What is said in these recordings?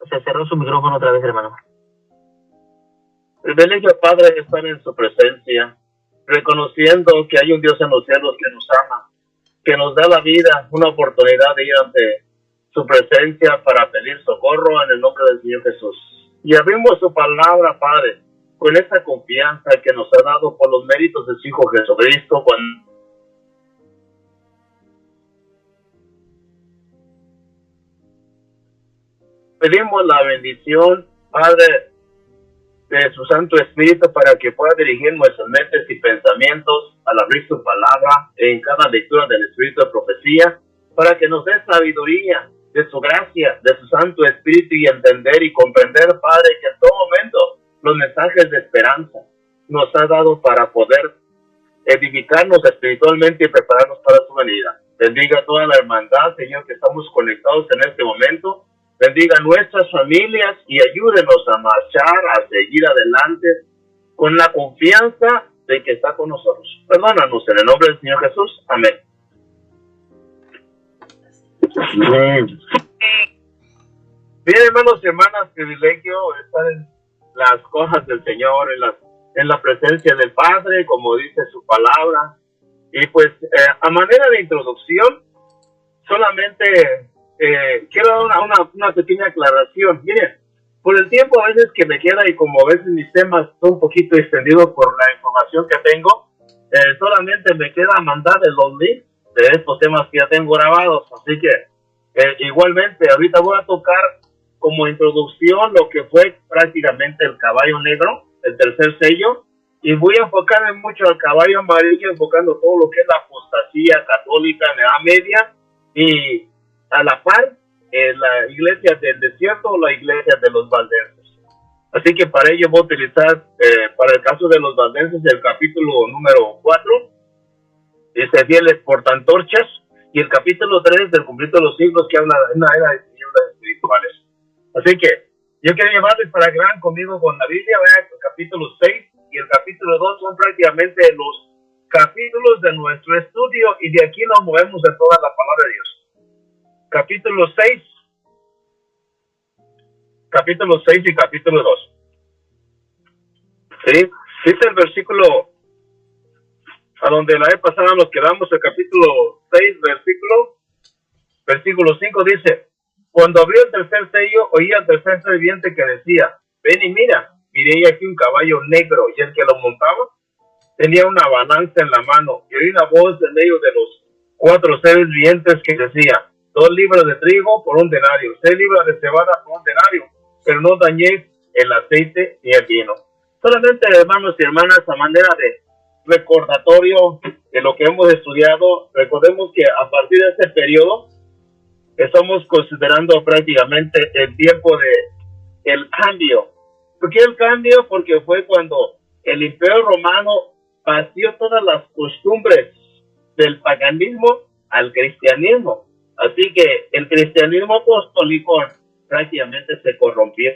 Se cerró su micrófono otra vez, hermano. Privilegio, Padre, estar en su presencia, reconociendo que hay un Dios en los cielos que nos ama, que nos da la vida, una oportunidad de ir ante su presencia para pedir socorro en el nombre del Señor Jesús. Y abrimos su palabra, Padre, con esa confianza que nos ha dado por los méritos de su Hijo Jesucristo. Pedimos la bendición, Padre, de su Santo Espíritu para que pueda dirigir nuestras mentes y pensamientos al abrir su palabra en cada lectura del Espíritu de profecía, para que nos dé sabiduría de su gracia, de su Santo Espíritu y entender y comprender, Padre, que en todo momento los mensajes de esperanza nos ha dado para poder edificarnos espiritualmente y prepararnos para su venida. Bendiga a toda la hermandad, Señor, que estamos conectados en este momento. Bendiga a nuestras familias y ayúdenos a marchar, a seguir adelante con la confianza de que está con nosotros. Perdónanos en el nombre del Señor Jesús. Amén. Amén. Bien, hermanos y hermanas, privilegio estar en las cosas del Señor, en la presencia del Padre, como dice su palabra. Y pues, a manera de introducción, solamente quiero dar una pequeña aclaración. Miren, por el tiempo a veces que me queda y como a veces mis temas son un poquito extendidos por la información que tengo, solamente me queda mandar los links de estos temas que ya tengo grabados. Así que igualmente ahorita voy a tocar como introducción lo que fue prácticamente el caballo negro, el tercer sello, y voy a enfocarme mucho al caballo amarillo, enfocando todo lo que es la apostasía católica en la Edad Media y a la par la iglesia del desierto o la iglesia de los valdenses. Así que para ello voy a utilizar, para el caso de los valdenses, el capítulo número 4, dice fieles portantorchas, y el capítulo 3 del cumplimiento de los siglos, que habla de una era de tinieblas espirituales. Así que yo quiero llevarles para que vean conmigo con la Biblia. Vean el capítulo 6 y el capítulo 2 son prácticamente los capítulos de nuestro estudio, y de aquí nos movemos en toda la palabra de Dios. Capítulo 6 y capítulo 2. ¿Sí? Dice el versículo a donde la vez pasada nos quedamos, el capítulo 6, versículo 5 dice: cuando abrió el tercer sello, oí al tercer ser viviente que decía: ven y mira. Miré aquí un caballo negro, y el que lo montaba tenía una balanza en la mano, y oí una voz en medio de los 4 seres vivientes que decía: 2 libras de trigo por 1 denario, 6 libras de cebada por 1 denario, pero no dañéis el aceite ni el vino. Solamente, hermanos y hermanas, a manera de recordatorio de lo que hemos estudiado, recordemos que a partir de este periodo estamos considerando prácticamente el tiempo de el cambio. ¿Por qué el cambio? Porque fue cuando el Imperio Romano vació todas las costumbres del paganismo al cristianismo. Así que el cristianismo apostólico prácticamente se corrompió.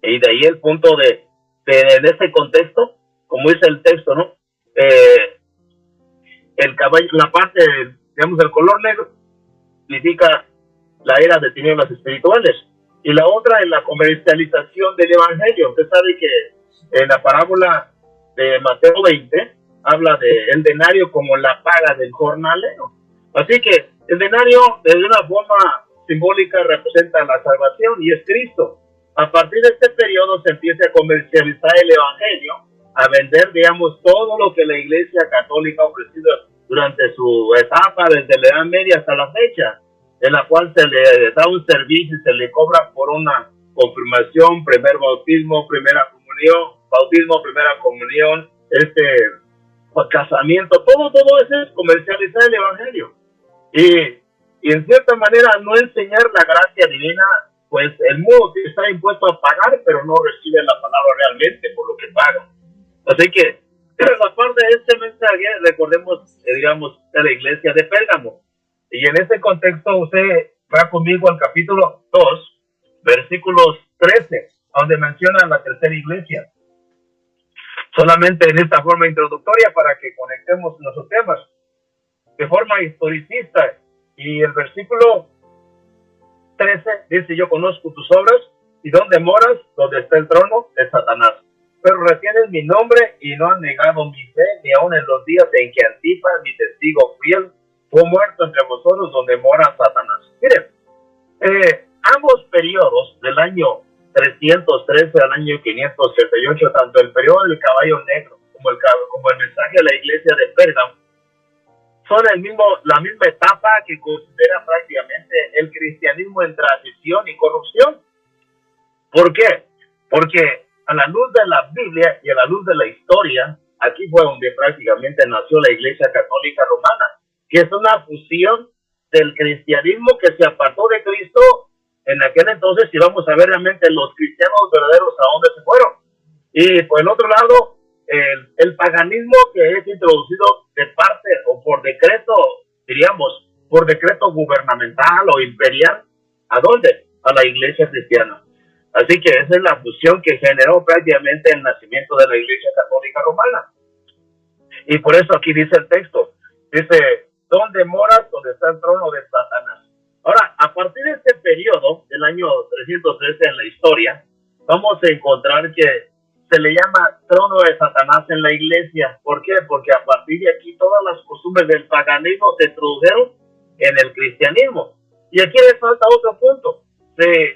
Y de ahí el punto de en ese contexto, como dice el texto, ¿no? El caballo, la parte, digamos, del color negro, significa la era de tinieblas espirituales. Y la otra es la comercialización del evangelio. Usted sabe que en la parábola de Mateo 20 habla de el denario como la paga del jornalero. Así que el denario, de una forma simbólica, representa la salvación y es Cristo. A partir de este periodo se empieza a comercializar el evangelio, a vender, digamos, todo lo que la Iglesia Católica ha ofrecido durante su etapa, desde la Edad Media hasta la fecha, en la cual se le da un servicio y se le cobra por una confirmación, primer bautismo, primera comunión, bautismo, primera comunión, casamiento, todo eso es comercializar el evangelio. Y en cierta manera no enseñar la gracia divina, pues el mundo está impuesto a pagar, pero no recibe la palabra realmente por lo que paga. Así que, aparte de este mensaje, recordemos, digamos, de la iglesia de Pérgamo. Y en ese contexto, usted va conmigo al capítulo 2, versículos 13, donde menciona la tercera iglesia. Solamente en esta forma introductoria para que conectemos nuestros temas de forma historicista. Y el versículo 13 dice: yo conozco tus obras y dónde moras, donde está el trono de Satanás. Pero retienen mi nombre y no han negado mi fe, ni aun en los días en que Antipas, mi testigo fiel, fue muerto entre vosotros, donde mora Satanás. Miren, ambos periodos, del año 313 al año 588, tanto el periodo del caballo negro como el mensaje de la iglesia de Pérgamo, son la misma etapa que considera prácticamente el cristianismo en transición y corrupción. ¿Por qué? Porque a la luz de la Biblia y a la luz de la historia, aquí fue donde prácticamente nació la Iglesia Católica Romana, que es una fusión del cristianismo que se apartó de Cristo en aquel entonces, y vamos a ver realmente los cristianos verdaderos a dónde se fueron. Y por el otro lado, el paganismo que es introducido de parte o por decreto, diríamos, por decreto gubernamental o imperial, ¿a dónde? A la iglesia cristiana. Así que esa es la fusión que generó prácticamente el nacimiento de la Iglesia Católica Romana. Y por eso aquí dice el texto, dice: ¿dónde moras? Donde está el trono de Satanás. Ahora, a partir de este periodo, del año 313 en la historia, vamos a encontrar que se le llama trono de Satanás en la iglesia. ¿Por qué? Porque a partir de aquí todas las costumbres del paganismo se introdujeron en el cristianismo. Y aquí le falta otro punto.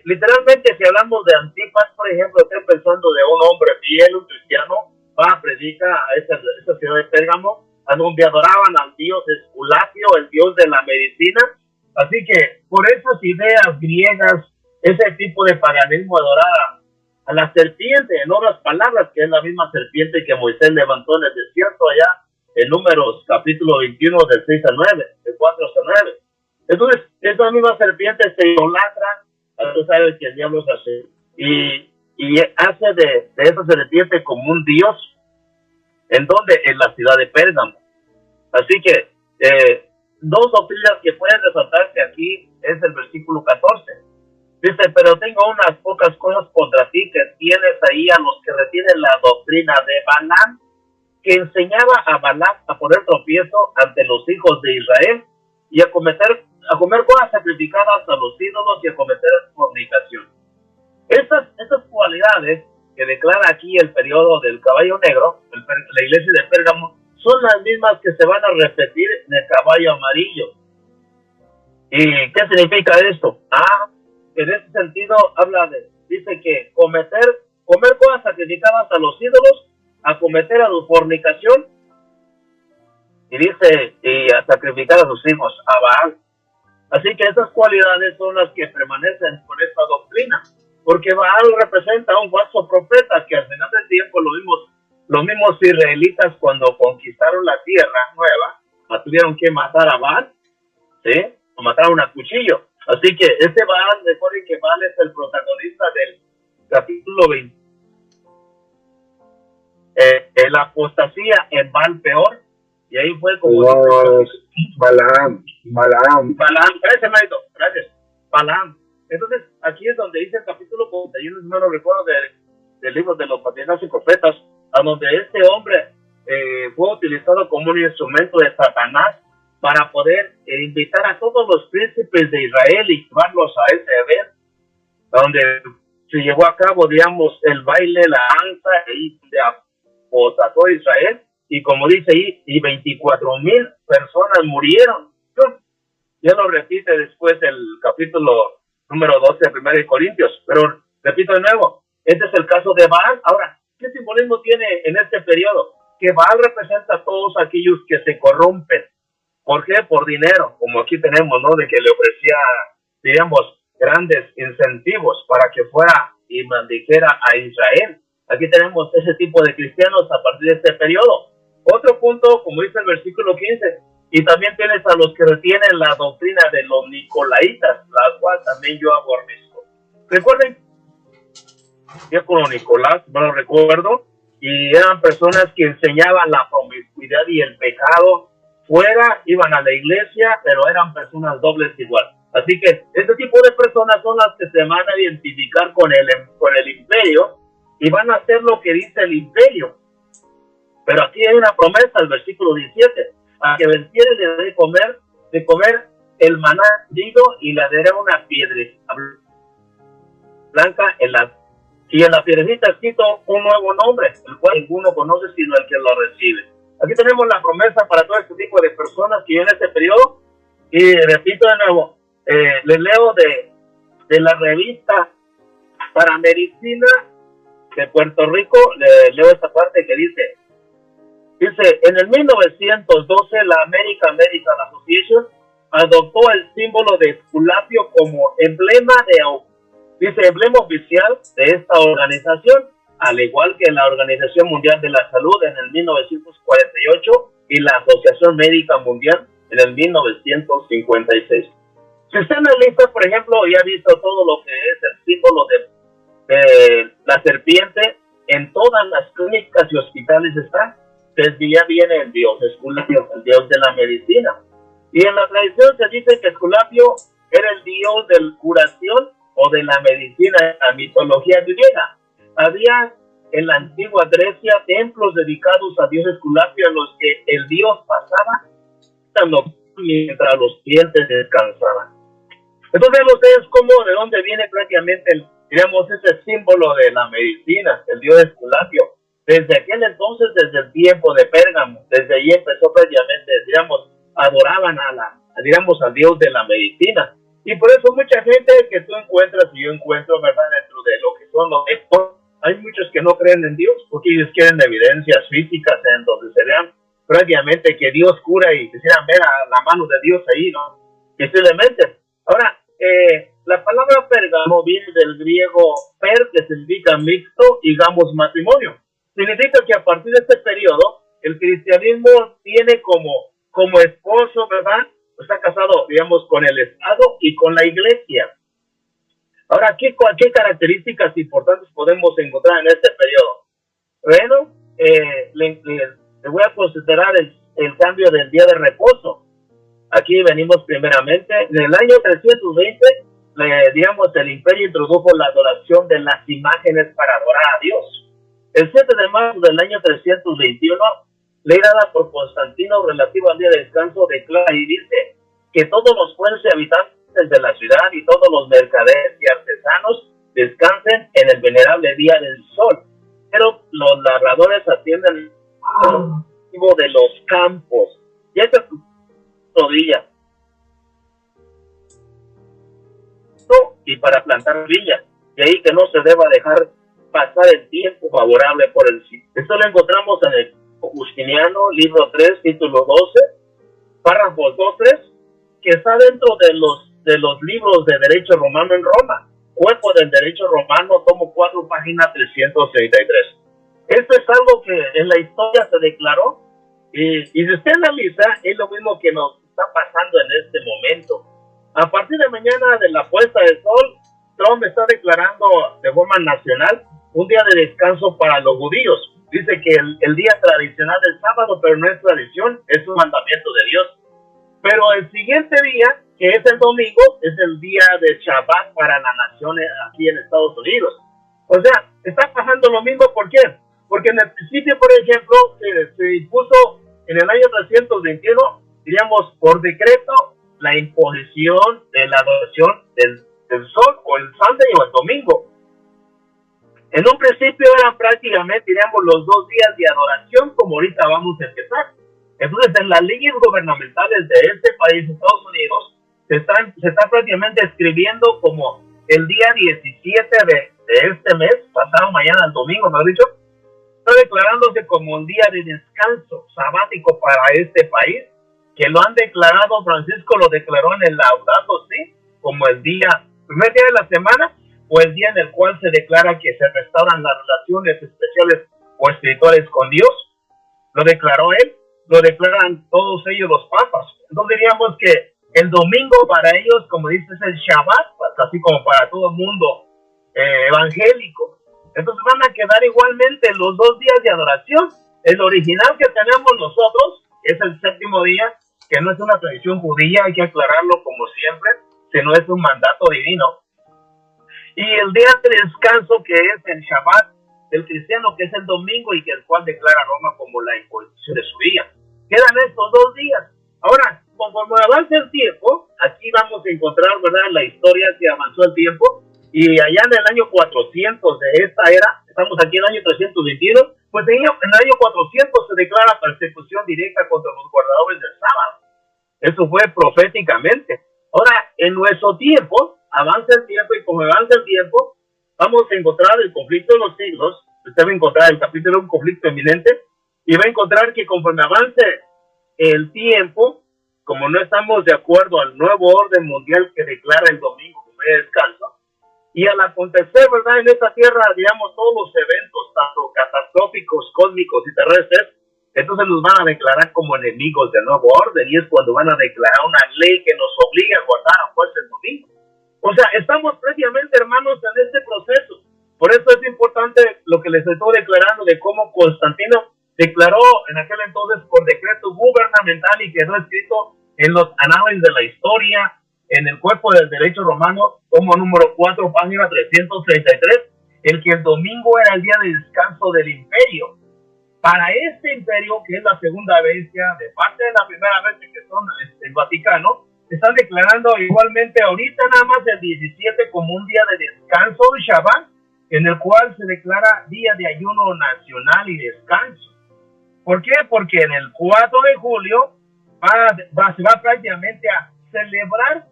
Literalmente, si hablamos de Antipas, por ejemplo, estoy pensando de un hombre fiel, un cristiano, va a predicar a esa ciudad de Pérgamo, a donde adoraban al dios Esculapio, el dios de la medicina. Así que por esas ideas griegas, ese tipo de paganismo adoraba a la serpiente, en otras palabras, que es la misma serpiente que Moisés levantó en el desierto allá en Números capítulo 21 del 6 al 9, del 4 hasta 9. Entonces, esa misma serpiente se idolatra. Tú sabes que el diablo es así, y hace de esa serpiente como un dios. ¿En dónde? En la ciudad de Pérgamo. Así que dos doctrinas que pueden resaltarse aquí es el versículo 14. Dice: pero tengo unas pocas cosas contra ti, que tienes ahí a los que retienen la doctrina de Balaam, que enseñaba a Balaam a poner tropiezo ante los hijos de Israel y a comer cosas sacrificadas a los ídolos y a cometer fornicación. Estas cualidades que declara aquí el periodo del caballo negro, la iglesia de Pérgamo, son las mismas que se van a repetir en el caballo amarillo. ¿Y qué significa esto? En este sentido dice que comer cosas sacrificadas a los ídolos, a cometer fornicación, y dice, y a sacrificar a sus hijos, a Baal. Así que esas cualidades son las que permanecen con esta doctrina, porque Baal representa a un falso profeta que al final del tiempo los mismos israelitas, cuando conquistaron la tierra nueva, tuvieron que matar a Baal, ¿sí? Lo mataron a cuchillo. Así que este Baal, recuerden que Baal es el protagonista del capítulo 20. La apostasía en Baal peor, y ahí fue como... Balaam. Gracias, Marito, gracias. Balaam. Entonces, aquí es donde dice el capítulo 41, no lo recuerdo, del libro de los patriarcas y profetas, a donde este hombre fue utilizado como un instrumento de Satanás para poder invitar a todos los príncipes de Israel y llevarlos a ese evento, donde se llevó a cabo, digamos, el baile, la danza, y se apostató a Israel, y como dice ahí, y 24,000 personas murieron. Ya lo repite después el capítulo número 12 de 1 Corintios, pero repito de nuevo, este es el caso de Baal. Ahora, ¿qué simbolismo tiene en este periodo? Que Baal representa a todos aquellos que se corrompen. ¿Por qué? Por dinero, como aquí tenemos, ¿no? De que le ofrecía, diríamos, grandes incentivos para que fuera y maldijera a Israel. Aquí tenemos ese tipo de cristianos a partir de este periodo. Otro punto, como dice el versículo 15, y también tienes a los que retienen la doctrina de los nicolaitas, la cual también yo aborrezco. Recuerden, yo con Nicolás, no lo recuerdo, y eran personas que enseñaban la promiscuidad y el pecado fuera, iban a la iglesia, pero eran personas dobles igual. Así que este tipo de personas son las que se van a identificar con el imperio y van a hacer lo que dice el imperio. Pero aquí hay una promesa, el versículo 17, a que venciere le dé de comer el maná y le adheré una piedrecita blanca y en la piedrecita escrito un nuevo nombre, el cual ninguno conoce sino el que lo recibe. Aquí tenemos la promesa para todo este tipo de personas que viven en este periodo. Y repito de nuevo, les leo de la revista para medicina de Puerto Rico, leo esta parte que dice, en el 1912 la American Medical Association adoptó el símbolo de Esculapio como emblema emblema oficial de esta organización, al igual que la Organización Mundial de la Salud en el 1948 y la Asociación Médica Mundial en el 1956. Si usted analiza, por ejemplo, y ha visto todo lo que es el símbolo de la serpiente, en todas las clínicas y hospitales está, desde ya viene el dios Esculapio, el dios de la medicina. Y en la tradición se dice que Esculapio era el dios de la curación o de la medicina en la mitología griega. Había en la antigua Grecia templos dedicados a dios Esculapio en los que el dios pasaba mientras los clientes descansaban. Entonces ustedes cómo, de dónde viene prácticamente ese símbolo de la medicina, el dios Esculapio. Desde aquel entonces, desde el tiempo de Pérgamo, desde ahí empezó prácticamente, adoraban al dios de la medicina. Y por eso mucha gente que tú encuentras y yo encuentro, ¿verdad?, dentro de lo que son los expertos, hay muchos que no creen en Dios porque ellos quieren evidencias físicas en donde se vean prácticamente que Dios cura y quisieran ver a la mano de Dios ahí, ¿no? Posiblemente. Ahora, la palabra Pérgamo viene del griego per, que significa mixto, y gamos, matrimonio. Significa que a partir de este periodo, el cristianismo tiene como esposo, ¿verdad? Está casado, digamos, con el Estado y con la Iglesia. Ahora, ¿qué características importantes podemos encontrar en este periodo? Bueno, le voy a considerar el cambio del día de reposo. Aquí venimos primeramente, en el año 320, el imperio introdujo la adoración de las imágenes para adorar a Dios. El 7 de marzo del año 321, ley dada por Constantino relativa al día de descanso declara y dice que todos los pueblos y habitantes de la ciudad y todos los mercaderes y artesanos descansen en el venerable día del sol. Pero los labradores atienden al motivo de los campos. Y esta rodilla. Y para plantar villas. De ahí que no se deba dejar pasar el tiempo favorable por el sitio. Esto lo encontramos en el Justiniano, libro 3, título 12, párrafos 2-3, que está dentro de los libros de derecho romano en Roma. Cuerpo del derecho romano, tomo 4, página 333. Esto es algo que en la historia se declaró y si usted analiza, es lo mismo que nos está pasando en este momento. A partir de mañana, de la puesta del sol, Trump está declarando de forma nacional un día de descanso para los judíos. Dice que el día tradicional del sábado, pero no es tradición, es un mandamiento de Dios. Pero el siguiente día, que es el domingo, es el día de Shabbat para la nación aquí en Estados Unidos. O sea, está pasando lo mismo. ¿Por qué? Porque en el principio, por ejemplo, se impuso en el año 321, diríamos, por decreto, la imposición de la adoración del sol, o el Sunday o el domingo. En un principio eran prácticamente, diríamos, los 2 días de adoración, como ahorita vamos a empezar. Entonces, en las leyes gubernamentales de este país, Estados Unidos, se está prácticamente escribiendo como el día 17 de este mes, pasado mañana, el domingo, ¿me has dicho? Está declarándose como un día de descanso sabático para este país, que lo han declarado, Francisco lo declaró en el Laudato Si, como el primer día de la semana, o el día en el cual se declara que se restauran las relaciones especiales o espirituales con Dios. Lo declaró él, lo declaran todos ellos los papas. Entonces diríamos que el domingo para ellos, como dices, es el Shabbat, así como para todo el mundo evangélico. Entonces van a quedar igualmente los 2 días de adoración. El original que tenemos nosotros es el 7º día, que no es una tradición judía, hay que aclararlo como siempre, sino es un mandato divino. Y el día de descanso, que es el Shabbat del cristiano, que es el domingo y que el cual declara Roma como la imposición de su día. Quedan estos 2 días. Ahora, conforme avance el tiempo, aquí vamos a encontrar, ¿verdad?, la historia que avanzó el tiempo, y allá en el año 400 de esta era, estamos aquí en el año 321, pues en el año 400 se declara persecución directa contra los guardadores del sábado. Eso fue proféticamente. Ahora, en nuestro tiempo, avanza el tiempo, y como avanza el tiempo, vamos a encontrar el conflicto de los siglos. Usted va a encontrar el capítulo de un conflicto eminente, y va a encontrar que conforme avance el tiempo, como no estamos de acuerdo al nuevo orden mundial que declara el domingo como día de descanso, y al acontecer, ¿verdad?, en esta tierra, digamos, todos los eventos, tanto catastróficos, cósmicos y terrestres, entonces nos van a declarar como enemigos del nuevo orden, y es cuando van a declarar una ley que nos obliga a guardar a fuerza el domingo. O sea, estamos previamente, hermanos, en este proceso. Por eso es importante lo que les estoy declarando de cómo Constantino declaró en aquel entonces por decreto gubernamental, y quedó escrito en los anales de la historia, en el cuerpo del derecho romano, como número 4, página 333, el que el domingo era el día de descanso del imperio. Para este imperio, que es la segunda bestia, de parte de la primera bestia, que son el Vaticano, están declarando igualmente ahorita nada más el 17 como un día de descanso de Shabbat, en el cual se declara día de ayuno nacional y descanso. ¿Por qué? Porque en el 4 de julio se va prácticamente a celebrar,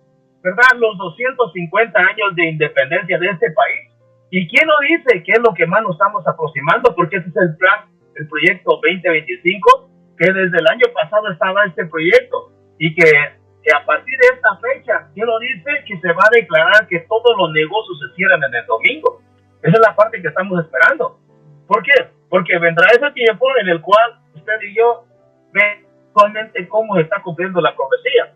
¿verdad?, los 250 años de independencia de este país. ¿Y quién nos dice qué es lo que más nos estamos aproximando? Porque ese es el plan, el proyecto 2025, que desde el año pasado estaba este proyecto, y que a partir de esta fecha, ¿quién nos dice que se va a declarar que todos los negocios se cierran en el domingo? Esa es la parte que estamos esperando. ¿Por qué? Porque vendrá ese tiempo en el cual usted y yo ven actualmente cómo se está cumpliendo la profecía.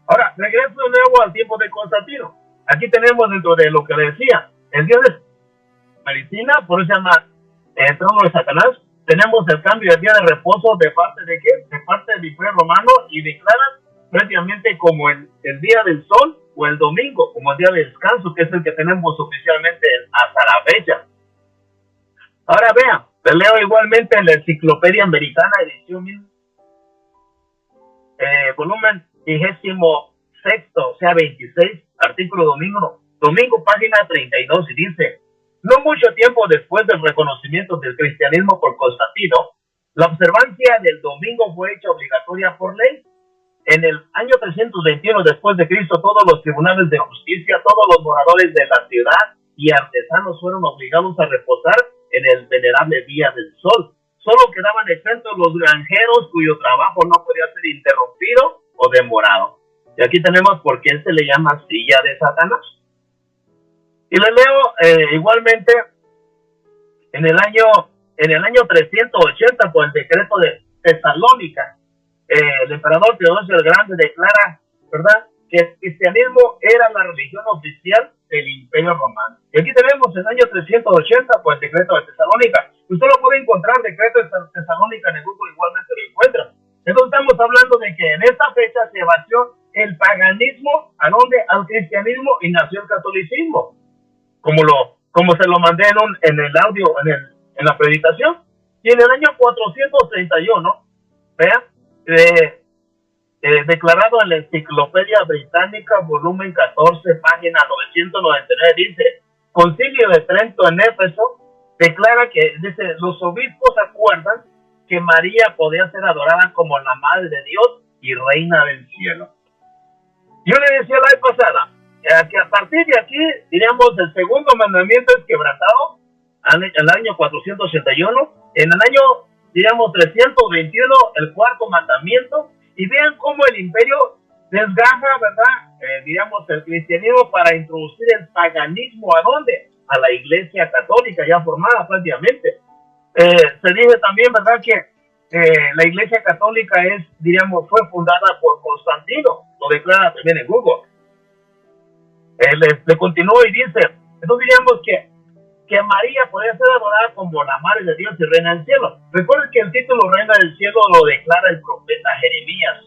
Ahora, regreso de nuevo al tiempo de Constantino. Aquí tenemos, dentro de lo que le decía, el día de medicina, por eso se llama el trono de Satanás. Tenemos el cambio del día de reposo de parte de ¿qué? De parte del Imperio Romano, y declaran prácticamente como el día del sol, o el domingo como el día de descanso, que es el que tenemos oficialmente hasta la fecha. Ahora vean, te leo igualmente en la Enciclopedia Americana, edición volumen 26, o sea 26, artículo domingo, página 32, y dice: no mucho tiempo después del reconocimiento del cristianismo por Constantino, la observancia del domingo fue hecha obligatoria por ley. En el año 321 después de Cristo, todos los tribunales de justicia, todos los moradores de la ciudad y artesanos fueron obligados a reposar en el venerable día del sol. Solo quedaban exentos los granjeros cuyo trabajo no podía ser interrumpido o demorado. Y aquí tenemos por qué se le llama silla de Satanás. Y le leo igualmente en el año 380, por el decreto de Tesalónica, el emperador Teodosio el Grande declara, ¿verdad?, que el cristianismo era la religión oficial del Imperio Romano. Y aquí tenemos el año 380 por el decreto de Tesalónica. Usted lo puede encontrar, decreto de Tesalónica, en el Google, igualmente lo encuentra. Entonces estamos hablando de que en esta fecha se vació el paganismo, ¿a dónde? Al cristianismo, y nació el catolicismo, como se lo mandé en el audio, en la predicación. Y en el año 431, vean, declarado en la Enciclopedia Británica, volumen 14, página 999, dice: Concilio de Trento en Éfeso declara que, dice, los obispos acuerdan que María podía ser adorada como la Madre de Dios y Reina del Cielo. Yo le decía la vez pasada que a partir de aquí, diríamos, el segundo mandamiento es quebrantado en el año 481, en el año, diríamos, 321, el cuarto mandamiento. Y vean cómo el imperio desgaja, ¿verdad?, diríamos, el cristianismo para introducir el paganismo. ¿A dónde? A la Iglesia Católica, ya formada prácticamente. Se dice también, ¿verdad?, que la Iglesia Católica fue fundada por Constantino. Lo declara también en Google. Le continúa y dice, entonces diríamos que María podría ser adorada como la Madre de Dios y Reina del Cielo. Recuerden que el título Reina del Cielo lo declara el profeta Jeremías.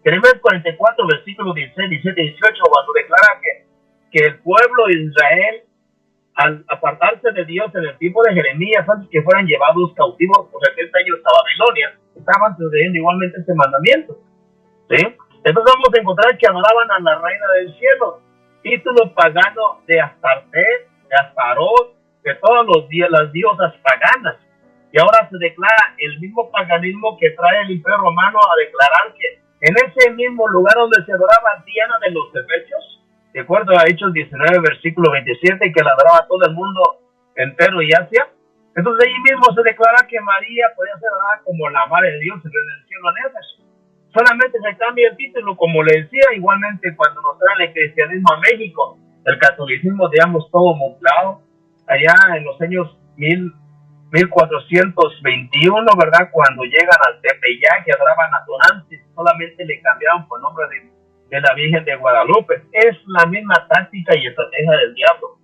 Jeremías 44, versículos 16, 17 y 18, cuando declara que el pueblo de Israel, al apartarse de Dios en el tiempo de Jeremías, antes que fueran llevados cautivos por 70 años a Babilonia, estaban sucediendo igualmente este mandamiento. ¿Sí? Entonces vamos a encontrar que adoraban a la reina del cielo, título pagano de Astarte, de Astarot, de todas las diosas paganas. Y ahora se declara el mismo paganismo que trae el Imperio Romano a declarar que en ese mismo lugar donde se adoraba Diana de los Efesios, de acuerdo a Hechos 19, versículo 27, que la adoraba todo el mundo entero y Asia, entonces ahí mismo se declara que María podía ser adorada como la Madre de Dios en el cielo en Éfeso. Solamente se cambia el título, como le decía, igualmente cuando nos traen el cristianismo a México, el catolicismo, digamos, todo mezclado, allá en los años 1421, ¿verdad? Cuando llegan al Tepeyac y adoraban a Tonantzin, solamente le cambiaron por nombre de la Virgen de Guadalupe. Es la misma táctica y estrategia del diablo.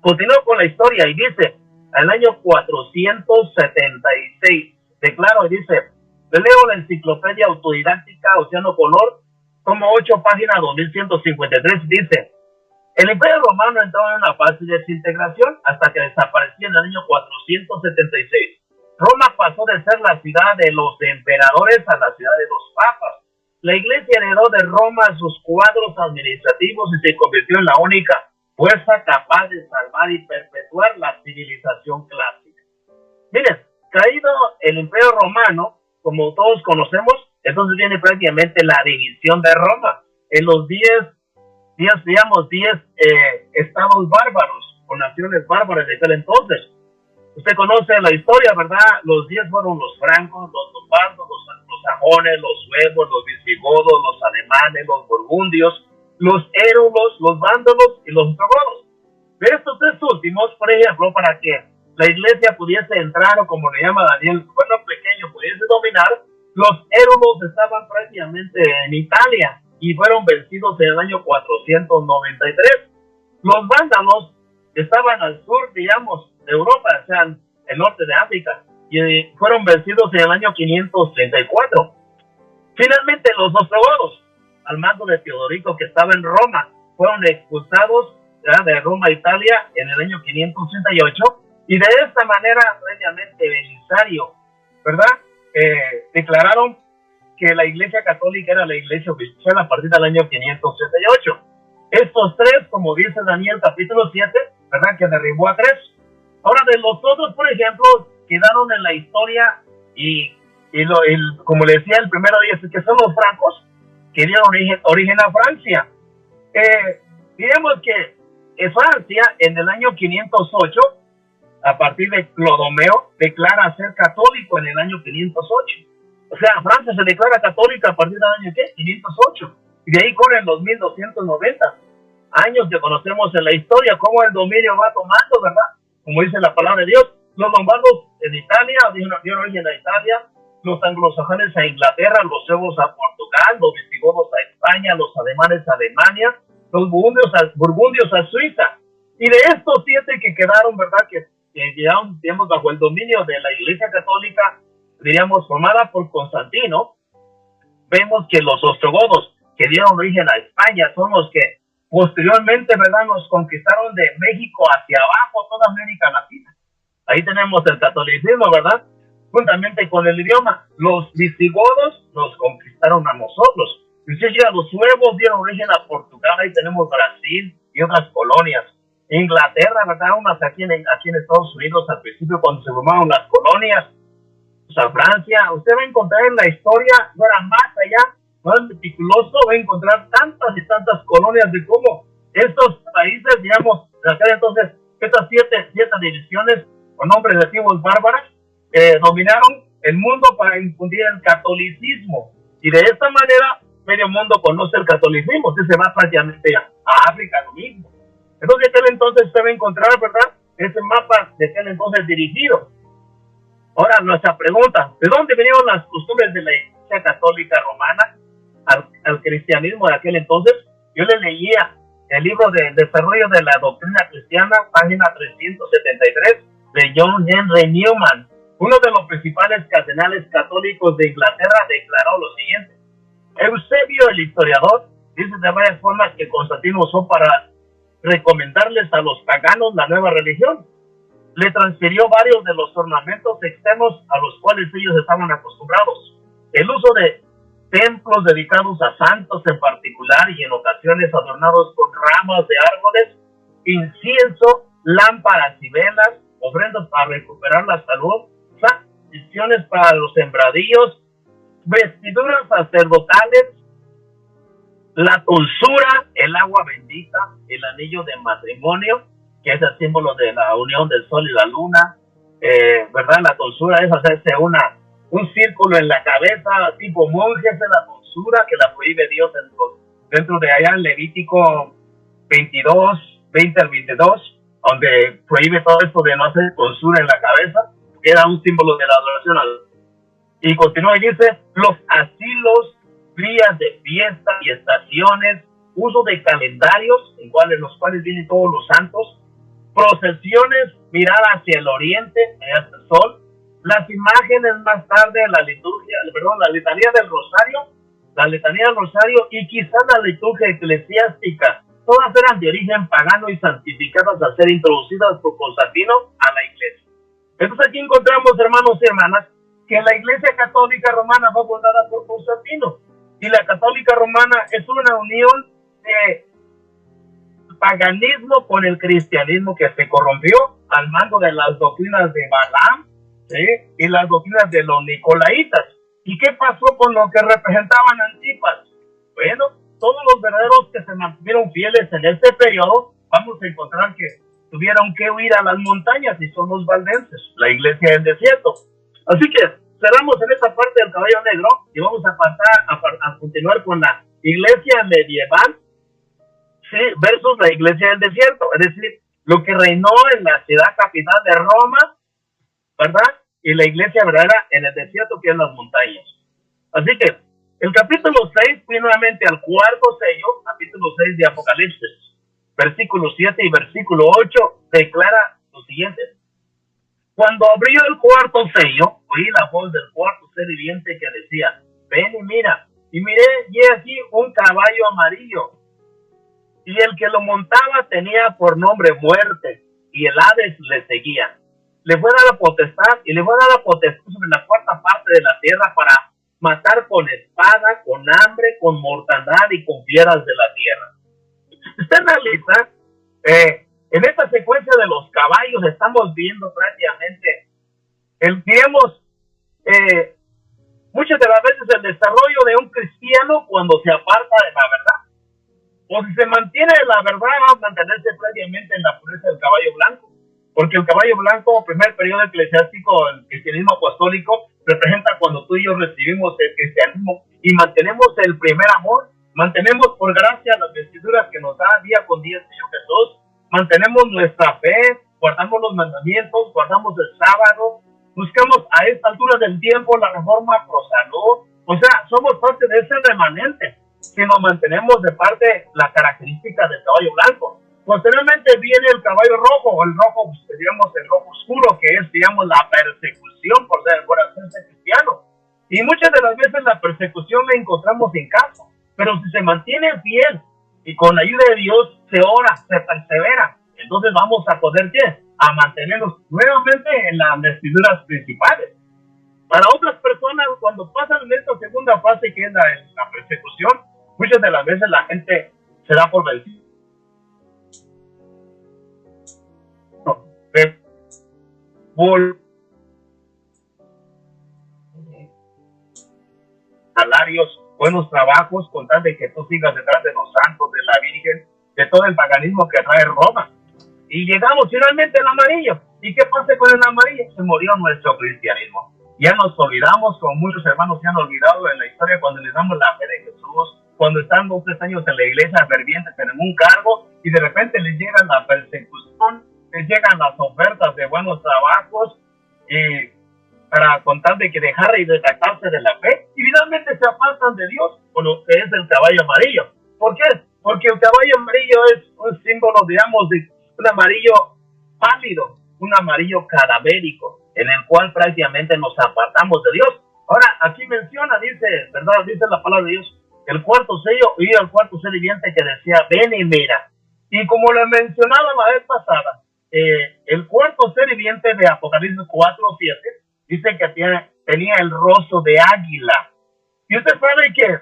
Continúo con la historia y dice, al año 476, declaro y dice, le leo la enciclopedia autodidáctica Océano Color, tomo 8, página 2153, dice, el Imperio Romano entró en una fase de desintegración hasta que desapareció en el año 476. Roma pasó de ser la ciudad de los emperadores a la ciudad de los papas. La iglesia heredó de Roma sus cuadros administrativos y se convirtió en la única fuerza capaz de salvar y perpetuar la civilización clásica. Miren, caído el Imperio Romano, como todos conocemos, entonces viene prácticamente la división de Roma en los 10 estados bárbaros o naciones bárbaras de aquel entonces. Usted conoce la historia, ¿verdad? Los 10 fueron los francos, los lombardos, los sajones, los suevos, los visigodos, los alemanes, los burgundios, los érulos, los vándalos y los ostrogodos. De estos tres últimos, por ejemplo, para que la iglesia pudiese entrar, o como le llama Daniel, pueblo pequeño, pudiese dominar, los érulos estaban prácticamente en Italia y fueron vencidos en el año 493. Los vándalos estaban al sur, digamos, de Europa, o sea, en el norte de África, y fueron vencidos en el año 534. Finalmente, los ostrogodos, al mando de Teodorico, que estaba en Roma, fueron expulsados, ¿verdad?, de Roma a Italia en el año 568, y de esta manera, previamente Belisario, ¿verdad?, declararon que la Iglesia Católica era la Iglesia oficial a partir del año 568. Estos tres, como dice Daniel capítulo 7, ¿verdad?, que derribó a 3. Ahora, de los otros, por ejemplo, quedaron en la historia como le decía el primero de ellos, que son los francos, que dieron origen a Francia. Digamos que Francia, en el año 508, a partir de Clodomeo, declara ser católico en el año 508. O sea, Francia se declara católica a partir del año, ¿qué? 508. Y de ahí corren los 1290 años que conocemos en la historia, cómo el dominio va tomando, ¿verdad? Como dice la palabra de Dios, los lombardos en Italia, dieron origen a Italia, los anglosajones a Inglaterra, los suevos a Portugal, los visigodos a España, los alemanes a Alemania, los burgundios a Suiza. Y de estos 7 que quedaron, ¿verdad?, que quedaron, digamos, bajo el dominio de la Iglesia Católica, diríamos, formada por Constantino, vemos que los ostrogodos que dieron origen a España son los que posteriormente, ¿verdad?, nos conquistaron de México hacia abajo toda América Latina. Ahí tenemos el catolicismo, ¿verdad?, juntamente con el idioma. Los visigodos nos conquistaron a nosotros. Y si ya los suevos dieron origen a Portugal, ahí tenemos Brasil y otras colonias. Inglaterra, ¿verdad?, unas aquí en Estados Unidos al principio cuando se formaron las colonias. O sea, Francia, usted va a encontrar en la historia, no era más allá, más meticuloso, va a encontrar tantas y tantas colonias de cómo estos países, digamos, de aquel entonces, estas siete divisiones con nombres de tribus bárbaras, dominaron el mundo para infundir el catolicismo. Y de esta manera, medio mundo conoce el catolicismo. Usted se va prácticamente a África, lo mismo. Entonces, de aquel entonces usted va a encontrar, ¿verdad?, ese mapa de aquel entonces dirigido. Ahora, nuestra pregunta, ¿de dónde vinieron las costumbres de la Iglesia Católica Romana al cristianismo de aquel entonces? Yo le leía el libro de Desarrollo de la Doctrina Cristiana, página 373, de John Henry Newman. Uno de los principales cardenales católicos de Inglaterra declaró lo siguiente: Eusebio, el historiador, dice de varias formas que Constantino usó para recomendarles a los paganos la nueva religión. Le transfirió varios de los ornamentos externos a los cuales ellos estaban acostumbrados. El uso de templos dedicados a santos en particular y en ocasiones adornados con ramas de árboles, incienso, lámparas y velas, ofrendas para recuperar la salud, tradiciones para los sembradíos, vestiduras sacerdotales, la tonsura, el agua bendita, el anillo de matrimonio, que es el símbolo de la unión del sol y la luna, ¿verdad? La tonsura es hacerse un círculo en la cabeza, tipo monjes de la tonsura, que la prohíbe Dios dentro de allá en Levítico 22, 20 al 22, donde prohíbe todo esto de no hacer tonsura en la cabeza, que era un símbolo de la adoración. Y continúa y dice, los asilos, días de fiesta y estaciones, uso de calendarios, en los cuales vienen todos los santos, procesiones, mirar hacia el oriente, hacia el sol, las imágenes más tarde, la letanía del rosario y quizás la liturgia eclesiástica, todas eran de origen pagano y santificadas al ser introducidas por Constantino a la iglesia. Entonces aquí encontramos, hermanos y hermanas, que la iglesia católica romana fue fundada por Constantino, y la católica romana es una unión de paganismo con el cristianismo que se corrompió al mando de las doctrinas de Balaam, ¿sí? Y las doctrinas de los nicolaitas. ¿Y qué pasó con lo que representaban Antipas? Bueno, todos los verdaderos que se mantuvieron fieles en este periodo, vamos a encontrar que tuvieron que huir a las montañas, y son los valdenses, la iglesia del desierto. Así que cerramos en esta parte del caballo negro y vamos a continuar con la iglesia medieval, ¿sí? Versus la iglesia del desierto, es decir, lo que reinó en la ciudad capital de Roma, ¿verdad? Y la iglesia verdadera en el desierto, que es las montañas. Así que el capítulo 6, fui nuevamente al cuarto sello, capítulo 6 de Apocalipsis, versículo 7 y versículo 8, declara lo siguiente. Cuando abrió el cuarto sello, oí la voz del cuarto ser viviente que decía, ven y mira. Y miré, y aquí un caballo amarillo, y el que lo montaba tenía por nombre Muerte, y el Hades le seguía. Le fue dada potestad, y le fue dada potestad sobre la cuarta parte de la tierra para matar con espada, con hambre, con mortandad y con fieras de la tierra. Usted analiza, en esta secuencia de los caballos estamos viendo prácticamente, muchas de las veces el desarrollo de un cristiano cuando se aparta de la verdad. O si se mantiene la verdad, va a mantenerse prácticamente en la pureza del caballo blanco. Porque el caballo blanco, primer periodo eclesiástico, el cristianismo apostólico, representa cuando tú y yo recibimos el cristianismo y mantenemos el primer amor, mantenemos por gracia las vestiduras que nos da día con día el Señor Jesús, mantenemos nuestra fe, guardamos los mandamientos, guardamos el sábado, buscamos a esta altura del tiempo la reforma pro salud. O sea, somos parte de ese remanente, que nos mantenemos de parte la característica del caballo blanco. Posteriormente viene el caballo rojo, el rojo, digamos, el rojo oscuro, que es, digamos, la persecución por hacerse cristiano. Y muchas de las veces la persecución la encontramos en casa, pero si se mantiene fiel y con la ayuda de Dios se ora, se persevera, entonces vamos a poder, ¿qué? A mantenernos nuevamente en las vestiduras principales. Para otras personas, cuando pasan en esta segunda fase, que es la persecución, muchas de las veces la gente se da por vencido. Salarios, buenos trabajos, con tal de que tú sigas detrás de los santos, de la Virgen, de todo el paganismo que trae Roma. Y llegamos finalmente al amarillo. ¿Y qué pasa con el amarillo? Se murió nuestro cristianismo. Ya nos olvidamos, como muchos hermanos se han olvidado en la historia, cuando les damos la fe de Jesús, cuando están 2 o 3 años en la iglesia fervientes en un cargo, y de repente les llega la persecución, les llegan las ofertas de buenos trabajos, para contar de que dejar y retractarse de la fe, y finalmente se apartan de Dios con lo que es el caballo amarillo. ¿Por qué? Porque el caballo amarillo es un símbolo, digamos, de un amarillo pálido, un amarillo cadavérico, en el cual prácticamente nos apartamos de Dios. Ahora, aquí menciona, dice, ¿verdad? Dice la palabra de Dios, el cuarto sello, y el cuarto ser viviente que decía, ven y mira. Y como lo mencionaba la vez pasada, el cuarto ser viviente de Apocalipsis 4:7, dice que tenía el rostro de águila. Y usted sabe que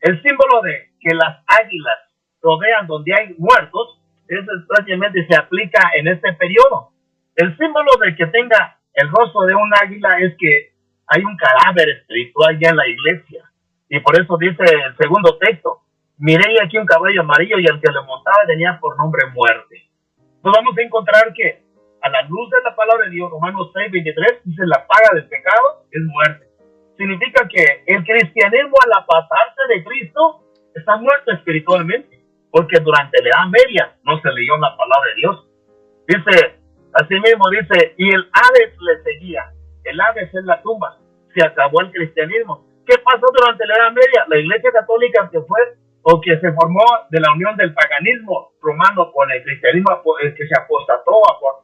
el símbolo de que las águilas rodean donde hay muertos, eso prácticamente se aplica en este periodo. El símbolo de que tenga el rostro de un águila es que hay un cadáver espiritual ya en la iglesia. Y por eso dice el segundo texto, miré aquí un caballo amarillo y el que le montaba tenía por nombre muerte. Pues vamos a encontrar que a la luz de la palabra de Dios, Romanos 6:23, dice la paga del pecado es muerte. Significa que el cristianismo al apartarse de Cristo está muerto espiritualmente, porque durante la Edad Media no se leyó la palabra de Dios. Dice, así mismo dice, y el Hades le seguía. El Hades es la tumba. Se acabó el cristianismo. ¿Qué pasó durante la Edad Media? La Iglesia Católica que fue o que se formó de la unión del paganismo romano con el cristianismo, el que se apostató,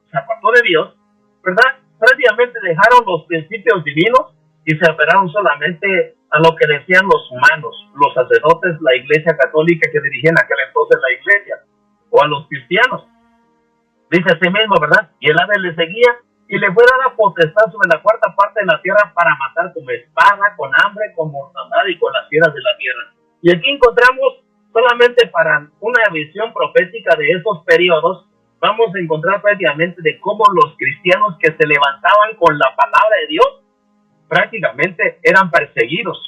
se apartó de Dios, ¿verdad? Prácticamente dejaron los principios divinos y se aferraron solamente a lo que decían los humanos, los sacerdotes, la Iglesia Católica que dirigían aquel entonces la Iglesia, o a los cristianos. Dice así mismo, ¿verdad? Y el Hades le seguía y le fue dada potestad sobre la cuarta parte de la tierra para matar con espada, con hambre, con mortandad y con las fieras de la tierra. Y aquí encontramos solamente para una visión profética de esos periodos, vamos a encontrar prácticamente de cómo los cristianos que se levantaban con la palabra de Dios prácticamente eran perseguidos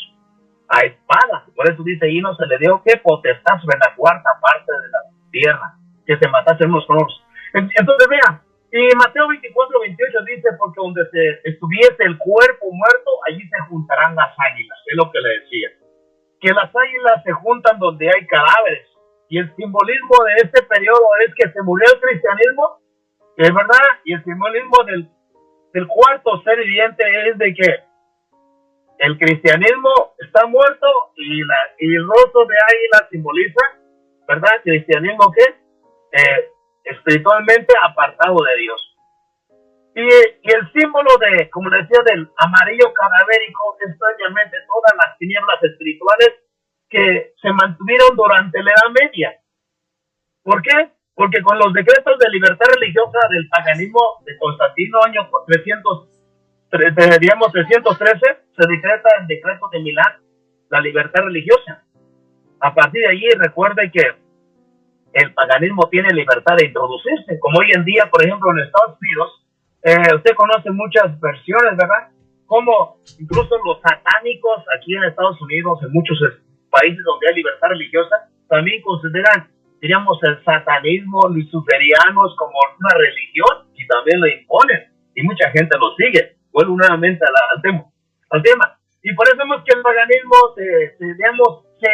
a espada. Por eso dice, y no se le dio que potestad sobre la cuarta parte de la tierra, que se matasen unos con otros. Entonces vean, y Mateo 24:28 dice, porque donde se estuviese el cuerpo muerto, allí se juntarán las águilas. Es lo que le decía, que las águilas se juntan donde hay cadáveres. Y el simbolismo de este periodo es que se murió el cristianismo, es verdad, y el simbolismo del cuarto ser viviente es de que el cristianismo está muerto y el rostro de águila simboliza, ¿verdad? Cristianismo que espiritualmente apartado de Dios. Y el símbolo de, como decía, del amarillo cadavérico es prácticamente todas las tinieblas espirituales que se mantuvieron durante la Edad Media. ¿Por qué? Porque con los decretos de libertad religiosa del paganismo de Constantino, año 313, se decreta el decreto de Milán, la libertad religiosa. A partir de allí, recuerde que el paganismo tiene libertad de introducirse, como hoy en día, por ejemplo, en Estados Unidos, usted conoce muchas versiones, ¿verdad? Como incluso los satánicos aquí en Estados Unidos, en muchos países donde hay libertad religiosa, también consideran, diríamos, el satanismo, luciferianos como una religión y también lo imponen y mucha gente lo sigue. Vuelvo nuevamente al tema. Y por eso vemos que el paganismo se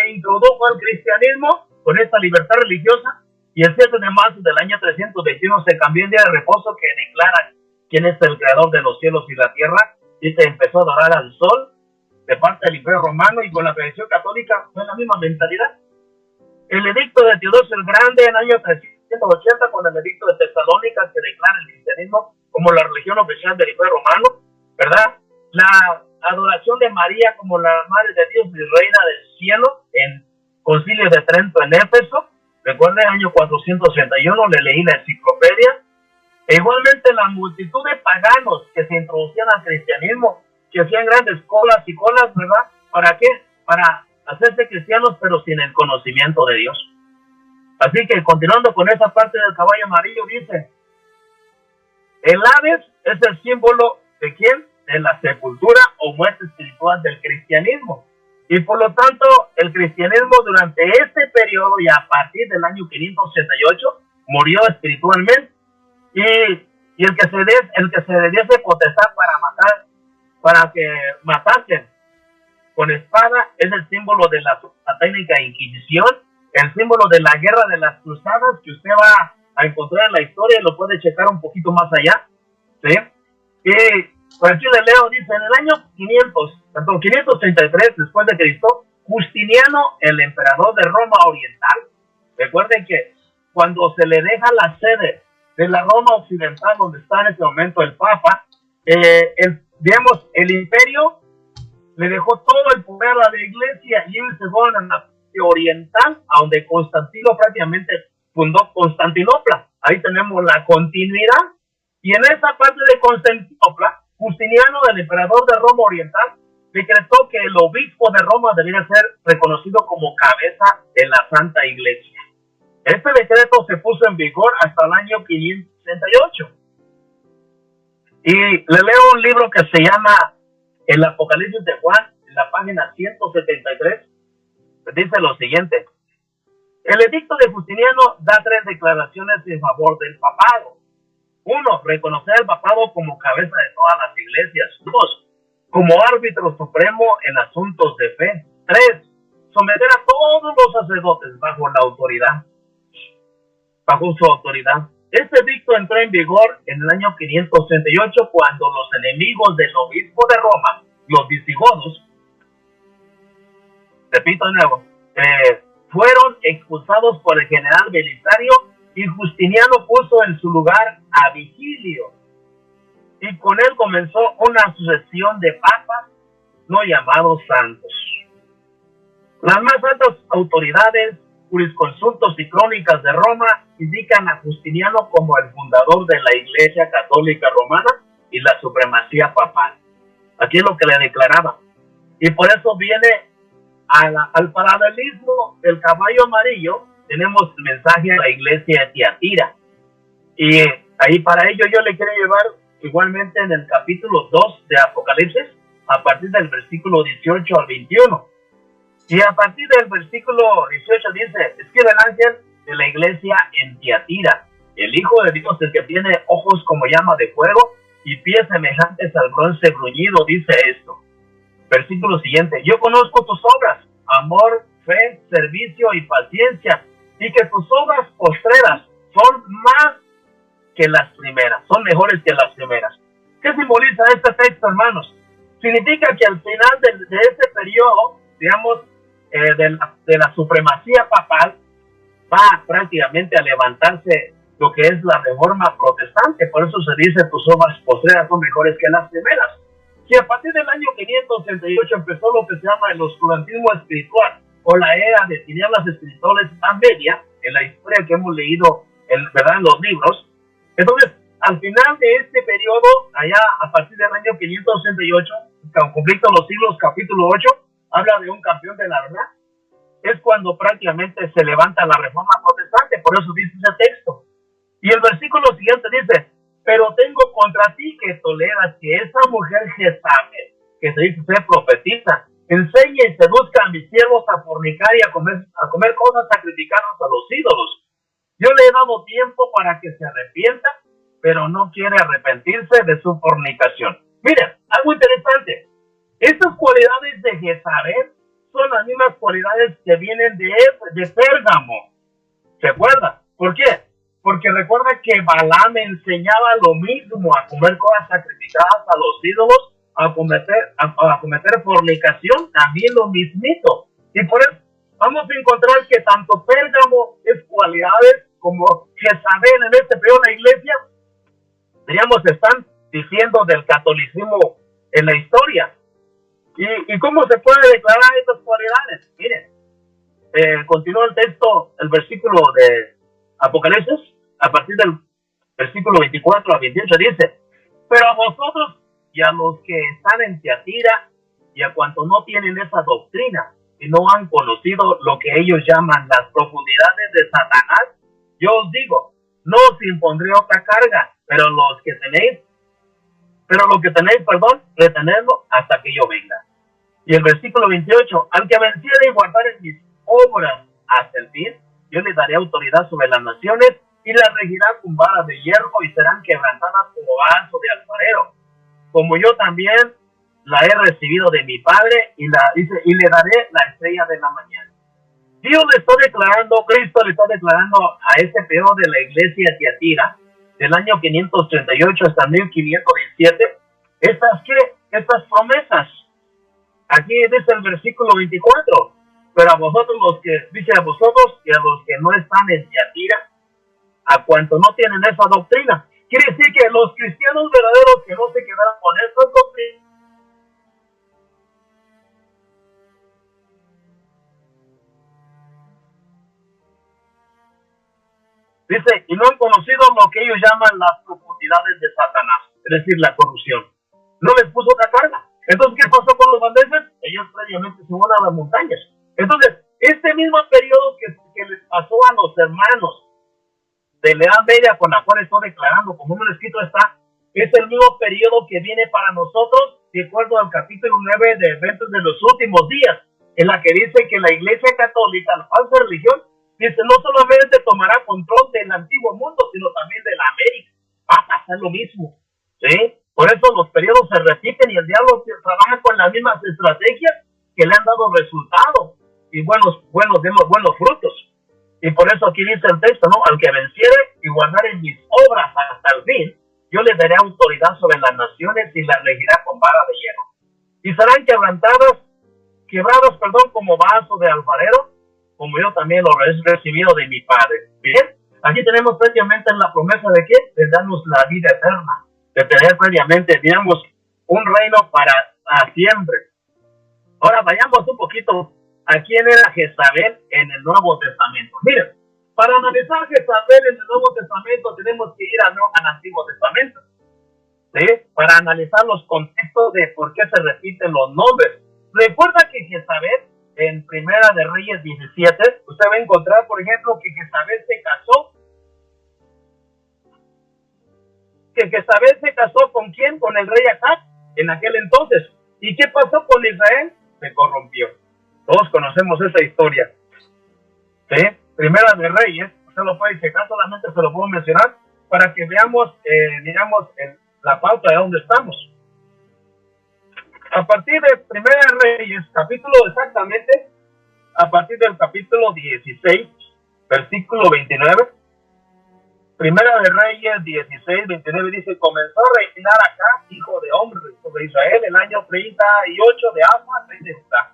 introdujo al cristianismo con esta libertad religiosa, y el 7 de marzo del año 321 se cambió en día de reposo que declara quién es el creador de los cielos y la tierra, y se empezó a adorar al sol de parte del Imperio Romano, y con la tradición católica fue la misma mentalidad. El edicto de Teodosio el Grande en el año 380 con el edicto de Tesalónica que declara el cristianismo como la religión oficial del Imperio Romano, ¿verdad? La adoración de María como la Madre de Dios y Reina del Cielo en Concilio de Trento en Éfeso, recuerden, año 461, le leí la enciclopedia. E igualmente la multitud de paganos que se introducían al cristianismo, que hacían grandes colas y colas, ¿verdad? ¿Para qué? Para hacerse cristianos, pero sin el conocimiento de Dios. Así que, continuando con esa parte del caballo amarillo, dice, el Hades es el símbolo ¿de quién? De la sepultura o muerte espiritual del cristianismo. Y por lo tanto, el cristianismo durante este periodo y a partir del año 568 murió espiritualmente. Y el que se le diese potestad para que matasen con espada es el símbolo de la satánica Inquisición, el símbolo de la guerra de las cruzadas que usted va a encontrar en la historia y lo puede checar un poquito más allá, ¿sí? Y por aquí le leo, dice, en el año 533 después de Cristo, Justiniano, el emperador de Roma Oriental, recuerden que cuando se le deja la sede de la Roma Occidental, donde está en este momento el Papa, el imperio le dejó todo el poder a la iglesia y ellos se fueron a la parte oriental, a donde Constantino prácticamente fundó Constantinopla. Ahí tenemos la continuidad. Y en esa parte de Constantinopla, Justiniano, el emperador de Roma Oriental, decretó que el obispo de Roma debía ser reconocido como cabeza de la Santa Iglesia. Este decreto se puso en vigor hasta el año 568. Y le leo un libro que se llama El Apocalipsis de Juan, en la página 173, dice lo siguiente. El edicto de Justiniano da 3 declaraciones en favor del papado. 1. Reconocer al papado como cabeza de todas las iglesias. 2. Como árbitro supremo en asuntos de fe. 3. Someter a todos los sacerdotes bajo su autoridad. Este edicto entró en vigor en el año 568 cuando los enemigos del obispo de Roma, los visigodos, repito de nuevo, fueron expulsados por el general Belisario y Justiniano puso en su lugar a Vigilio. Y con él comenzó una sucesión de papas no llamados santos. Las más altas autoridades, jurisconsultos y crónicas de Roma indican a Justiniano como el fundador de la Iglesia Católica Romana y la supremacía papal. Aquí es lo que le declaraba. Y por eso viene al paralelismo del caballo amarillo, tenemos el mensaje de la iglesia de Tiatira. Y ahí para ello yo le quiero llevar igualmente en el capítulo 2 de Apocalipsis, a partir del versículo 18 al 21. Y a partir del versículo 18 dice, escribe el ángel de la iglesia en Tiatira, el Hijo de Dios, el que tiene ojos como llama de fuego y pies semejantes al bronce bruñido, dice esto. Versículo siguiente, yo conozco tus obras, amor, fe, servicio y paciencia, y que tus obras postreras son más que las primeras, son mejores que las primeras. ¿Qué simboliza este texto, hermanos? Significa que al final de este periodo, digamos, de la supremacía papal, va prácticamente a levantarse lo que es la reforma protestante. Por eso se dice tus obras postreras son mejores que las primeras. Si a partir del año 568 empezó lo que se llama el oscurantismo espiritual o la era de tinieblas espirituales a media, en la historia que hemos leído en los libros, entonces al final de este periodo, allá a partir del año 568, con conflicto de los siglos, capítulo 8, habla de un campeón de la verdad. Es cuando prácticamente se levanta la reforma protestante, por eso dice ese texto. Y el versículo siguiente dice, pero tengo contra ti que toleras que esa mujer Jezabel, que se dice ser profetisa, enseñe y seduzca a mis siervos a fornicar y a comer cosas sacrificadas a los ídolos. Yo le he dado tiempo para que se arrepienta, pero no quiere arrepentirse de su fornicación. Miren, algo interesante. Estas cualidades de Jezabel son las mismas cualidades que vienen de Pérgamo. ¿Se acuerdan? ¿Por qué? Porque recuerda que Balaam enseñaba lo mismo, a comer cosas sacrificadas a los ídolos, a cometer fornicación, también lo mismito. Y por eso vamos a encontrar que tanto Pérgamo es cualidades como Jezabel en este periodo de la iglesia, diríamos, están diciendo del catolicismo en la historia. ¿Y cómo se puede declarar estas cualidades? Miren, continúa el texto, el versículo de Apocalipsis, a partir del versículo 24 a 28 dice, pero a vosotros y a los que están en Tiatira y a cuantos no tienen esa doctrina y no han conocido lo que ellos llaman las profundidades de Satanás, yo os digo, no os impondré otra carga, pero lo que tenéis, retenedlo hasta que yo venga. Y el versículo 28, al que venciere y guardare mis obras hasta el fin, yo le daré autoridad sobre las naciones y las regirá con vara de hierro y serán quebrantadas como vaso de alfarero. Como yo también la he recibido de mi Padre y le daré la estrella de la mañana. Dios le está declarando, Cristo le está declarando a este periodo de la iglesia de Tiatira, del año 538 hasta 1517, estas promesas. Aquí dice el versículo 24, pero a vosotros dice a vosotros y a los que no están en Tiatira, a cuantos no tienen esa doctrina. Quiere decir que los cristianos verdaderos que no se quedaron con estas doctrinas, dice, y no han conocido lo que ellos llaman las profundidades de Satanás, es decir, la corrupción. No les puso otra carga. Entonces, ¿qué pasó con los valdeses? Ellos previamente se fueron a las montañas. Entonces, este mismo periodo que les pasó a los hermanos de la Edad Media, con la cual estoy declarando, como un escrito está, es el mismo periodo que viene para nosotros, de acuerdo al capítulo 9 de Eventos de los Últimos Días, en la que dice que la Iglesia Católica, la falsa religión, dice, no solamente tomará control del antiguo mundo, sino también de la América. Va a pasar lo mismo, ¿sí? Por eso los periodos se repiten y el diablo trabaja con las mismas estrategias que le han dado resultados y buenos frutos. Y por eso aquí dice el texto, ¿no? Al que venciere y guardare mis obras hasta el fin, yo le daré autoridad sobre las naciones y las regirá con vara de hierro. Y serán quebradas, como vaso de alfarero, como yo también lo he recibido de mi Padre. Bien, aquí tenemos previamente la promesa de que de darnos la vida eterna, de tener previamente, digamos, un reino para siempre. Ahora vayamos un poquito a quién era Jezabel en el Nuevo Testamento. Miren, para analizar Jezabel en el Nuevo Testamento tenemos que ir al Antiguo Testamento, ¿sí? Para analizar los contextos de por qué se repiten los nombres. Recuerda que Jezabel, en Primera de Reyes 17, usted va a encontrar, por ejemplo, que Jezabel se casó ¿con quién? Con el rey Acab en aquel entonces. ¿Y qué pasó con Israel? Se corrompió. Todos conocemos esa historia, ¿sí? Primera de Reyes, usted lo puede checar, solamente se lo puedo mencionar para que veamos, la pauta de dónde estamos. A partir de Primera de Reyes, exactamente, a partir del capítulo 16, versículo 29, Primera de Reyes 16, 29 dice, comenzó a reinar Acab, hijo de Omri, sobre Israel, el año 38 de Asa, rey de Judá.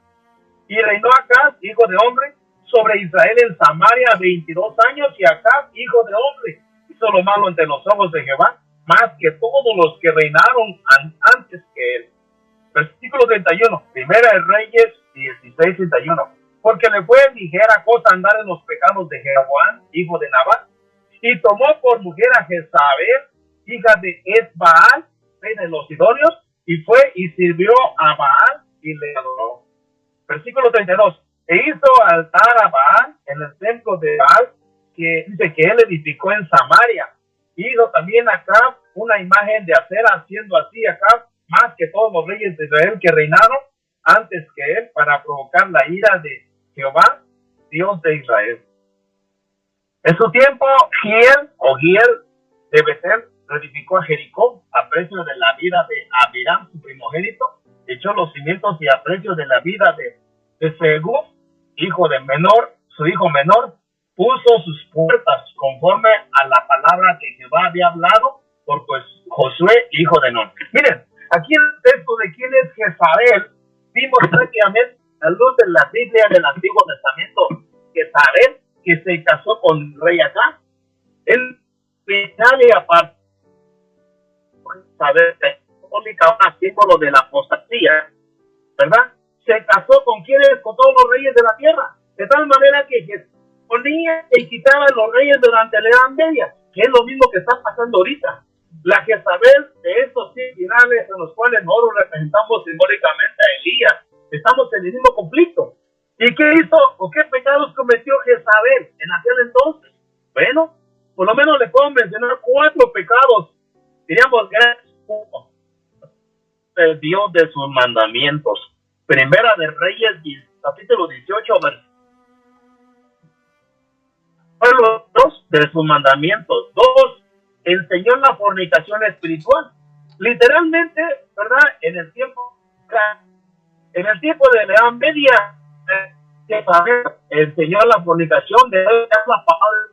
Y reinó Acab, hijo de Omri, sobre Israel en Samaria 22 años, y Acab, hijo de Omri, hizo lo malo ante los ojos de Jehová, más que todos los que reinaron antes que él. Versículo 31, Primera de Reyes 16, 31. Porque le fue ligera cosa andar en los pecados de Jeroboam, hijo de Nabat, y tomó por mujer a Jezabel, hija de Esbaal, rey de los Sidonios, y fue y sirvió a Baal y le adoró. Versículo 32. E hizo altar a Baal en el templo de Baal, que dice que él edificó en Samaria. Hizo también Acab una imagen de acera, haciendo así Acab más que todos los reyes de Israel que reinaron antes que él, para provocar la ira de Jehová, Dios de Israel. En su tiempo, Giel de Betel reedificó a Jericó a precio de la vida de Abiram, su primogénito, echó los cimientos y a precio de la vida de Segub, hijo de Menor, su hijo menor, puso sus puertas conforme a la palabra que Jehová había hablado por Josué, hijo de Nun. Miren, aquí el texto de quién es Jezabel, vimos prácticamente a luz de la Biblia del Antiguo Testamento, Jezabel, que se casó con rey Acab. En Italia, aparte, Jezabel católica, un símbolo de la apostasía, ¿verdad? Se casó con quienes, con todos los reyes de la tierra, de tal manera que ponía y quitaba a los reyes durante la Edad Media, que es lo mismo que está pasando ahorita. La Jezabel de estos finales en los cuales nosotros representamos simbólicamente a Elías, estamos en el mismo conflicto. ¿Y qué hizo o qué pecados cometió Jezabel en aquel entonces? Bueno, por lo menos le puedo mencionar 4 pecados, diríamos, el Dios de sus mandamientos. Primera de Reyes, capítulo 18, versículo 2 de sus mandamientos. 2, enseñó la fornicación espiritual. Literalmente, ¿verdad? En el tiempo de la Edad Media, enseñó la fornicación de la palabra.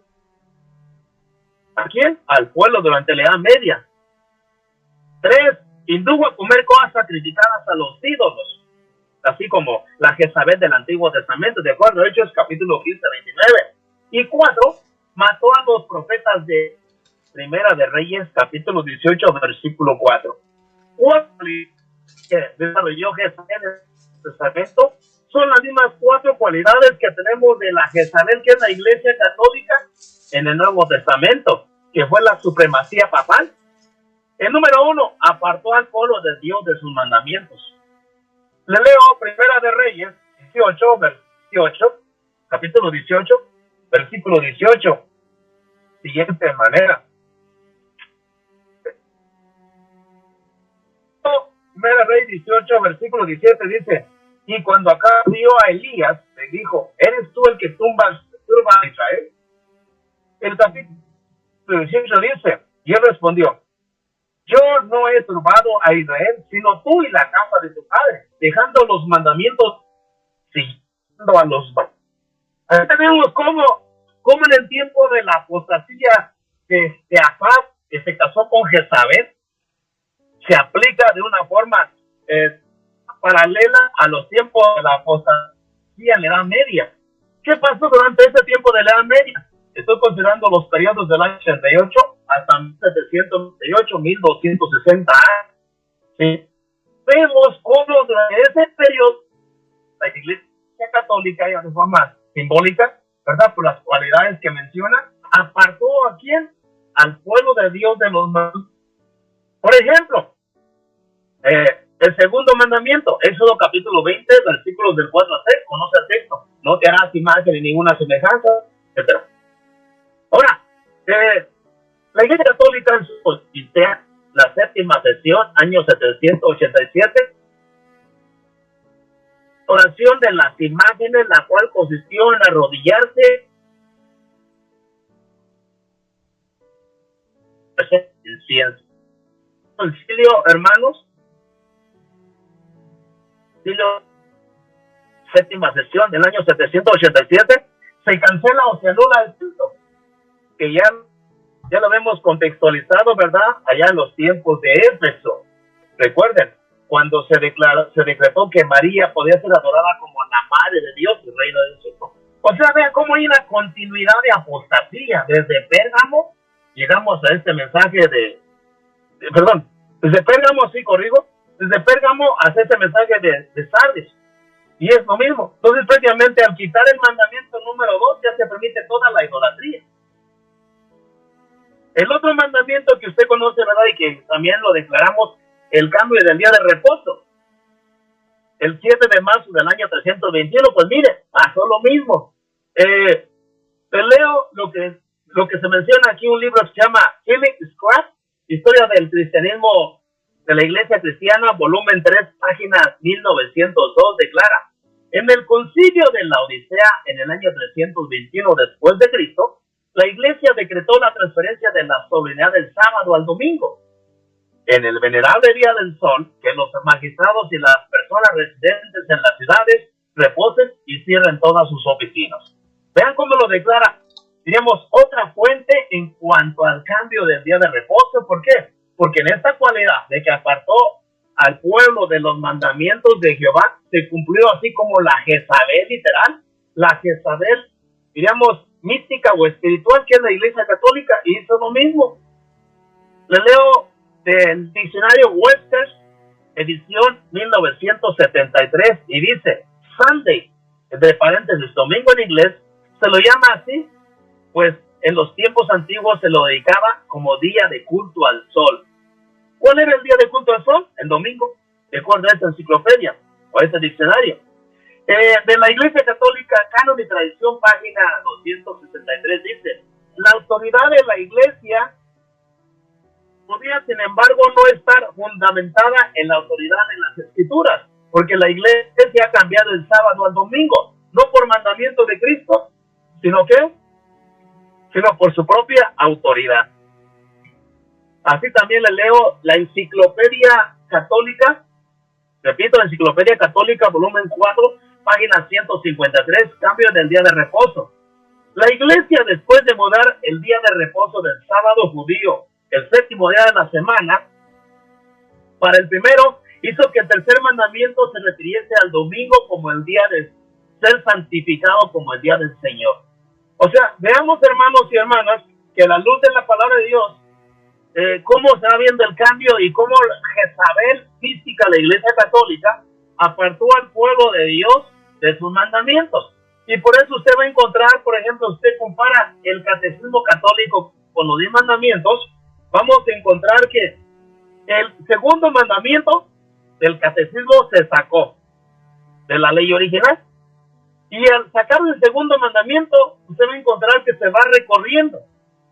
¿A quién? Al pueblo durante la Edad Media. 3, indujo a comer cosas sacrificadas a los ídolos, así como la Jezabel del Antiguo Testamento, de acuerdo a Hechos capítulo 15, 29. Y 4, mató a los profetas de Primera de Reyes, capítulo 18, versículo 4. 4 que desarrolló Jezabel en el Testamento son las mismas 4 cualidades que tenemos de la Jezabel, que es la Iglesia Católica en el Nuevo Testamento, que fue la supremacía papal. El número 1, apartó al pueblo de Dios de sus mandamientos. Le leo Primera de Reyes 18, capítulo 18, versículo 18. Siguiente manera. Primera Reyes 18, versículo 17 dice: y cuando Acab vio a Elías, le dijo: ¿eres tú el que turba a Israel? El capítulo 18 dice, y él respondió: yo no he turbado a Israel, sino tú y la casa de tu padre, dejando los mandamientos, siguiendo a los... Ahí tenemos cómo en el tiempo de la apostasía de Acab, que se casó con Jezabel, se aplica de una forma paralela a los tiempos de la apostasía en la Edad Media. ¿Qué pasó durante ese tiempo de la Edad Media? Estoy considerando los periodos del año 88 hasta 1798, 1260 años. ¿Sí? Vemos cómo durante ese periodo la Iglesia Católica, ya de forma simbólica, ¿verdad? Por las cualidades que menciona, apartó ¿a quién? Al pueblo de Dios de los mandamientos. Por ejemplo, el segundo mandamiento, Éxodo capítulo 20, versículos del 4 a 6, conoce el texto: no te harás imagen ni ninguna semejanza, etc. Ahora, la Iglesia Católica en su Odisea, la séptima sesión, año 787, oración de las imágenes, la cual consistió en arrodillarse incienso. Concilio, hermanos, concilio, séptima sesión del año 787, se cancela o se anula el culto, que ya lo vemos contextualizado, ¿verdad? Allá en los tiempos de Éfeso. Recuerden, cuando se decretó que María podía ser adorada como la madre de Dios y reina del cielo. O sea, vean cómo hay una continuidad de apostasía. Desde Pérgamo llegamos a este mensaje desde Pérgamo, sí, corrijo, desde Pérgamo hasta este mensaje de Sardis. Y es lo mismo. Entonces, prácticamente al quitar el mandamiento número 2, ya se permite toda la idolatría. El otro mandamiento que usted conoce, ¿verdad? Y que también lo declaramos, el cambio del día de reposo. El 7 de marzo del año 321, pues mire, pasó lo mismo. Te leo lo que se menciona aquí, un libro que se llama Philip Scrapp, Historia del Cristianismo de la Iglesia Cristiana, volumen 3, página 1902, declara: en el concilio de la Odisea, en el año 321 después de Cristo, la Iglesia decretó la transferencia de la solemnidad del sábado al domingo. En el venerable día del sol, que los magistrados y las personas residentes en las ciudades reposen y cierren todas sus oficinas. Vean cómo lo declara, diríamos, otra fuente en cuanto al cambio del día de reposo. ¿Por qué? Porque en esta cualidad de que apartó al pueblo de los mandamientos de Jehová, se cumplió así como la Jezabel literal, la Jezabel, diríamos, mística o espiritual, que es la Iglesia Católica, hizo lo mismo. Le leo del diccionario Webster, edición 1973, y dice: Sunday, entre paréntesis, domingo en inglés, se lo llama así, pues en los tiempos antiguos se lo dedicaba como día de culto al sol. ¿Cuál era el día de culto al sol? El domingo, de acuerdo a esta enciclopedia o a este diccionario. De la Iglesia Católica, Canon y Tradición, página 263, dice: la autoridad de la Iglesia podría, sin embargo, no estar fundamentada en la autoridad de las Escrituras, porque la Iglesia ha cambiado el sábado al domingo, no por mandamiento de Cristo, sino por su propia autoridad. Así también le leo la Enciclopedia Católica, repito, la Enciclopedia Católica, volumen 4, página 153, cambio del día de reposo. La Iglesia, después de mudar el día de reposo del sábado judío, el séptimo día de la semana, para el primero, hizo que el tercer mandamiento se refiriese al domingo como el día de ser santificado, como el día del Señor. O sea, veamos, hermanos y hermanas, que a la luz de la palabra de Dios, cómo se va viendo el cambio y cómo Jezabel, mística, la Iglesia Católica, apartó al pueblo de Dios de sus mandamientos. Y por eso usted va a encontrar, por ejemplo, usted compara el catecismo católico con los 10 mandamientos, vamos a encontrar que el segundo mandamiento del catecismo se sacó. de la ley original. Y al sacar el segundo mandamiento, usted va a encontrar que se va recorriendo,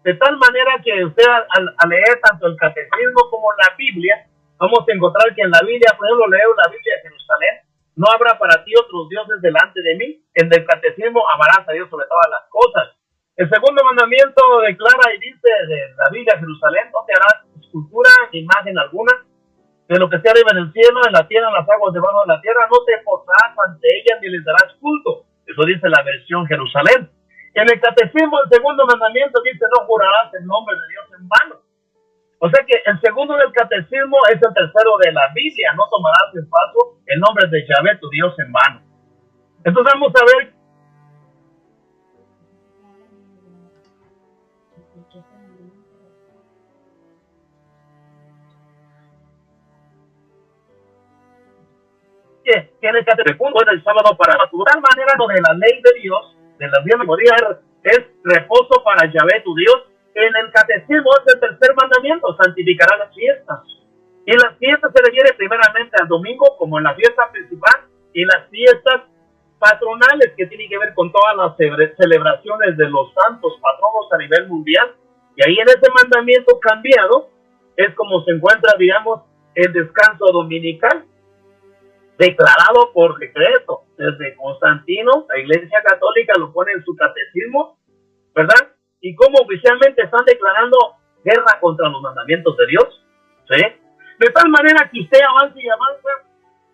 de tal manera que usted al leer tanto el catecismo como la Biblia, vamos a encontrar que en la Biblia, por ejemplo, leo la Biblia de Jerusalén, no habrá para ti otros dioses delante de mí. En el catecismo, amarás a Dios sobre todas las cosas. El segundo mandamiento declara y dice de la Biblia de Jerusalén, no te harás escultura ni imagen alguna de lo que sea arriba en el cielo, en la tierra, en las aguas debajo de la tierra, no te postrarás ante ellas ni les darás culto. Eso dice la versión Jerusalén. En el catecismo, el segundo mandamiento dice, no jurarás en nombre de Dios en vano. O sea que el segundo del catecismo es el tercero de la Biblia, no tomarás en falso el nombre de Yahvé tu Dios en vano. Entonces vamos a ver que en el catecismo del sábado para tu tal manera lo de la ley de Dios, de la memoria es reposo para Yahvé tu Dios. En el catecismo es el tercer mandamiento, santificará las fiestas. Y las fiestas se refiere primeramente al domingo como en la fiesta principal y las fiestas patronales que tienen que ver con todas las celebraciones de los santos patronos a nivel mundial. Y ahí en ese mandamiento cambiado es como se encuentra, digamos, el descanso dominical, declarado por decreto desde Constantino. La Iglesia Católica lo pone en su catecismo, ¿verdad? Y como oficialmente están declarando guerra contra los mandamientos de Dios, ¿sí? De tal manera que usted avanza y avanza,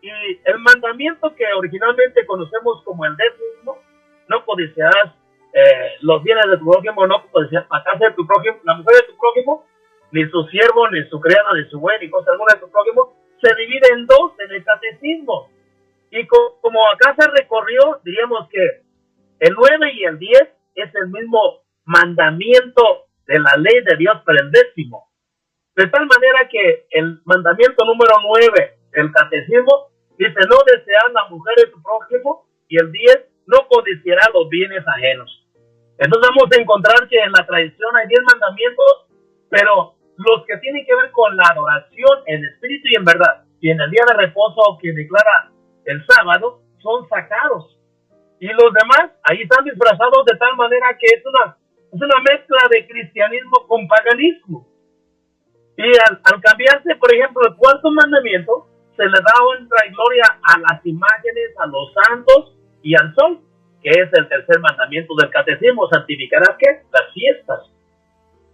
y el mandamiento que originalmente conocemos como el 10º, no codiciarás los bienes de tu prójimo, no codiciarás la casa de tu prójimo, la mujer de tu prójimo, ni su siervo, ni su criada, ni su buey, ni cosa alguna de tu prójimo, se divide en dos en el catecismo. Y como acá se recorrió, diríamos que el 9 y el 10 es el mismo mandamiento de la ley de Dios, pero el 10º. De tal manera que el mandamiento número 9 del catecismo dice, no desear la mujer de tu prójimo, y el 10, no codiciará los bienes ajenos. Entonces vamos a encontrar que en la tradición hay 10 mandamientos, pero los que tienen que ver con la adoración en espíritu y en verdad, y en el día de reposo que declara el sábado, son sacados. Y los demás, ahí están disfrazados de tal manera que es una mezcla de cristianismo con paganismo. Y al cambiarse, por ejemplo, el cuarto mandamiento, se le da honra y gloria a las imágenes, a los santos y al sol, que es el tercer mandamiento del catecismo. ¿Santificarás qué? Las fiestas.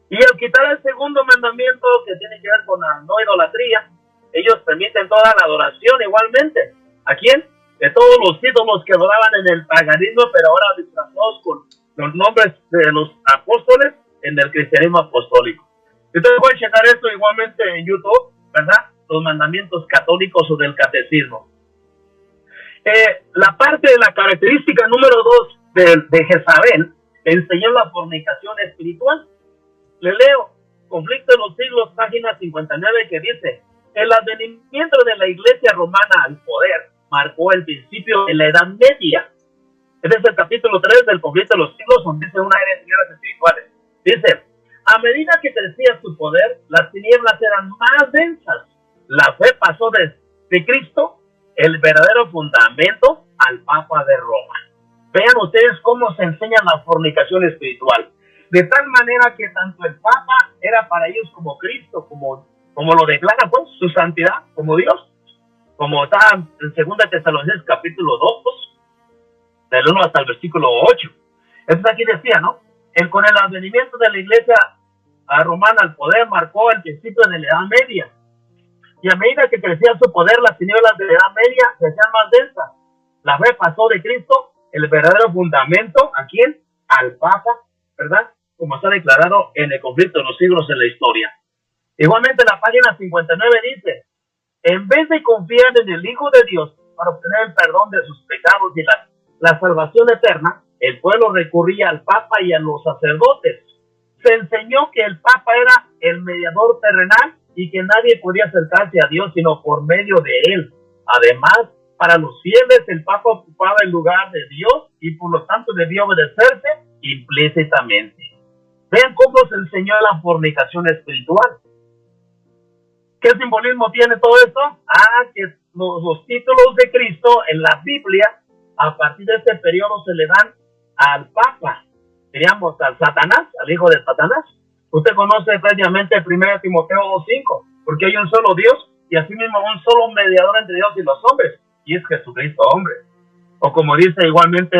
Y al quitar el segundo mandamiento, que tiene que ver con la no idolatría, ellos permiten toda la adoración igualmente. ¿A quién? De todos los ídolos que adoraban en el paganismo, pero ahora disfrazados con los nombres de los apóstoles en el cristianismo apostólico. Entonces voy a checar esto igualmente en YouTube, ¿verdad? Los mandamientos católicos o del catecismo. La parte de la característica número 2 de Jezabel enseñó la fornicación espiritual. Le leo, Conflicto de los Siglos, página 59, que dice, el advenimiento de la Iglesia romana al poder marcó el principio de la Edad Media. Este es el capítulo 3 del Conflicto de los Siglos, donde dice una era de guerras espirituales. Dice, a medida que crecía su poder, las tinieblas eran más densas. La fe pasó de Cristo, el verdadero fundamento, al Papa de Roma. Vean ustedes cómo se enseña la fornicación espiritual. De tal manera que tanto el Papa era para ellos como Cristo, como lo declara pues su santidad como Dios, como está en 2 Tesalonicenses capítulo 2, del 1 hasta el versículo 8. Entonces aquí decía, ¿no? Con el advenimiento de la Iglesia romana al poder marcó el principio de la Edad Media. Y a medida que crecía su poder, las tinieblas de la Edad Media se hacían más densas. La fe pasó de Cristo, el verdadero fundamento, ¿a quién? Al Papa, ¿verdad? Como está declarado en el Conflicto de los Siglos en la historia. Igualmente la página 59 dice, en vez de confiar en el Hijo de Dios para obtener el perdón de sus pecados y la salvación eterna, el pueblo recurría al Papa y a los sacerdotes. Se enseñó que el Papa era el mediador terrenal y que nadie podía acercarse a Dios sino por medio de él. Además, para los fieles el Papa ocupaba el lugar de Dios y por lo tanto debía obedecerse implícitamente. Vean cómo se enseñó la fornicación espiritual. ¿Qué simbolismo tiene todo esto? Que los títulos de Cristo en la Biblia, a partir de este periodo se le dan al Papa, diríamos al Satanás, al hijo de Satanás. Usted conoce previamente 1 Timoteo 2:5, porque hay un solo Dios y asimismo un solo mediador entre Dios y los hombres, y es Jesucristo hombre. O como dice igualmente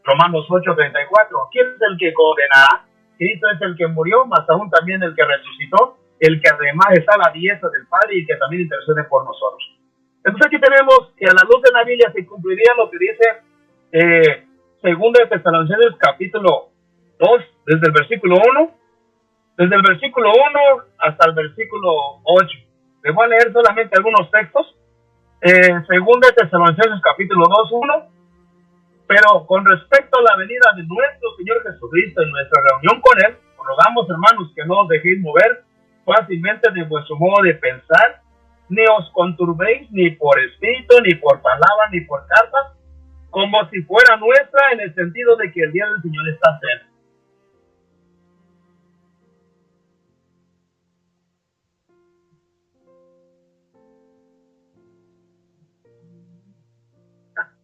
Romanos 8:34, ¿quién es el que condenará? Cristo es el que murió, más aún también el que resucitó, el que además está a la diestra del Padre y que también intercede por nosotros. Entonces aquí tenemos que a la luz de la Biblia se cumpliría lo que dice Segunda de Tesalonicenses capítulo 2, desde el versículo 1 hasta el versículo 8. Les voy a leer solamente algunos textos. Segunda de Tesalonicenses capítulo 2, 1. Pero con respecto a la venida de nuestro Señor Jesucristo y nuestra reunión con Él, os rogamos, hermanos, que no os dejéis mover fácilmente de vuestro modo de pensar, ni os conturbéis ni por espíritu, ni por palabra, ni por carta, como si fuera nuestra, en el sentido de que el día del Señor está cerca.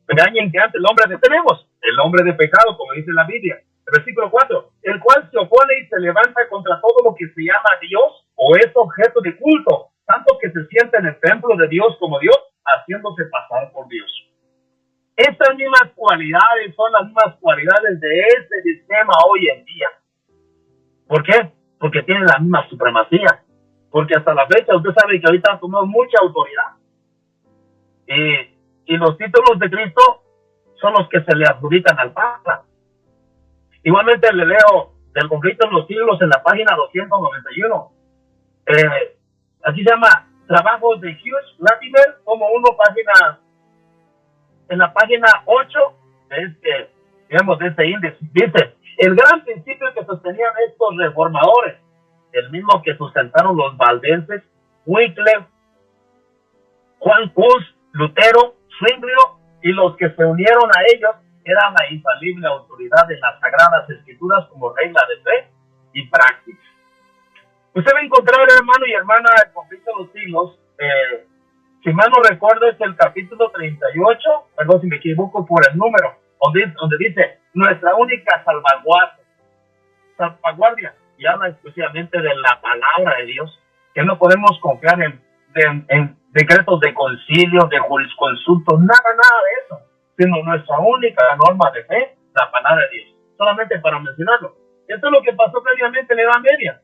Engañen que ante el hombre tenemos, el hombre de pecado, como dice la Biblia. El versículo 4, el cual se opone y se levanta contra todo lo que se llama Dios o es objeto de culto, tanto que se sienta en el templo de Dios como Dios, haciéndose pasar por Dios. Estas mismas cualidades son las mismas cualidades de este sistema hoy en día. ¿Por qué? Porque tienen la misma supremacía. Porque hasta la fecha usted sabe que ahorita tomamos mucha autoridad. Y los títulos de Cristo son los que se le adjudican al Papa. Igualmente le leo del conflicto de los siglos en la página 291. Aquí se llama Trabajos de Hughes Latimer, como uno página, en la página 8 de este índice. Dice, el gran principio que sostenían estos reformadores, el mismo que sustentaron los valdenses, Wycliffe, Juan Hus, Lutero, Zwinglio y los que se unieron a ellos, era la infalible autoridad de las Sagradas Escrituras como regla de fe y práctica. Usted va a encontrar, hermano y hermana, el conflicto de los siglos, si mal no recuerdo, es el capítulo 38, perdón si me equivoco por el número, donde dice, nuestra única salvaguardia, y habla exclusivamente de la palabra de Dios, que no podemos confiar en decretos de concilio, de jurisconsultos, nada de eso, sino nuestra única norma de fe, la palabra de Dios, solamente para mencionarlo. Esto es lo que pasó previamente en la Edad Media.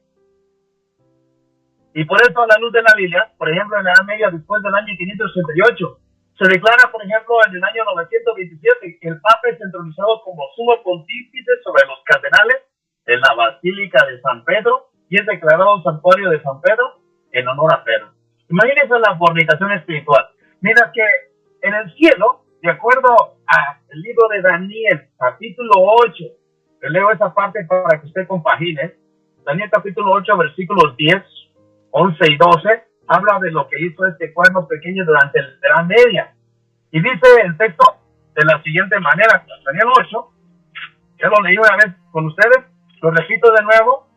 Y por eso, a la luz de la Biblia, por ejemplo, en la Edad Media, después del año 568, se declara, por ejemplo, en el año 927, que el Papa es entronizado como sumo pontífice sobre los cardenales en la Basílica de San Pedro y es declarado santuario de San Pedro en honor a Pedro. Imagínense la fornicación espiritual. Mira que en el cielo, de acuerdo al libro de Daniel, capítulo 8, le leo esa parte para que usted compagine. Daniel capítulo 8, versículos 10, 11 y 12, habla de lo que hizo este cuerno pequeño durante la Edad Media. Y dice el texto de la siguiente manera, Daniel 8, ya lo leí una vez con ustedes, lo repito de nuevo.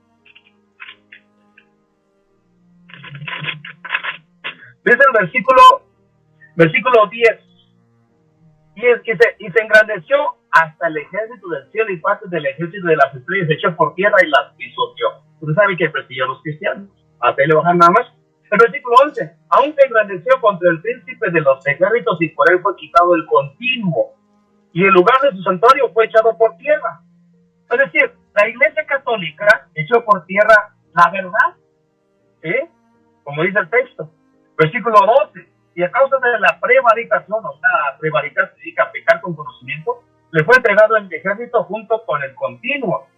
Dice el versículo 10, y se engrandeció hasta el ejército del cielo y parte del ejército de las estrellas se echó por tierra y las pisoteó. Usted sabe que persiguió a los cristianos, hasta ahí le bajan nada más. El versículo 11, aún se engrandeció contra el príncipe de los ejércitos y por él fue quitado el continuo y el lugar de su santuario fue echado por tierra. Es decir, la Iglesia Católica echó por tierra la verdad, como dice el texto. Versículo 12, y a causa de la prevaricación, o sea, prevaricar significa pecar con conocimiento, le fue entregado el ejército junto con el continuo,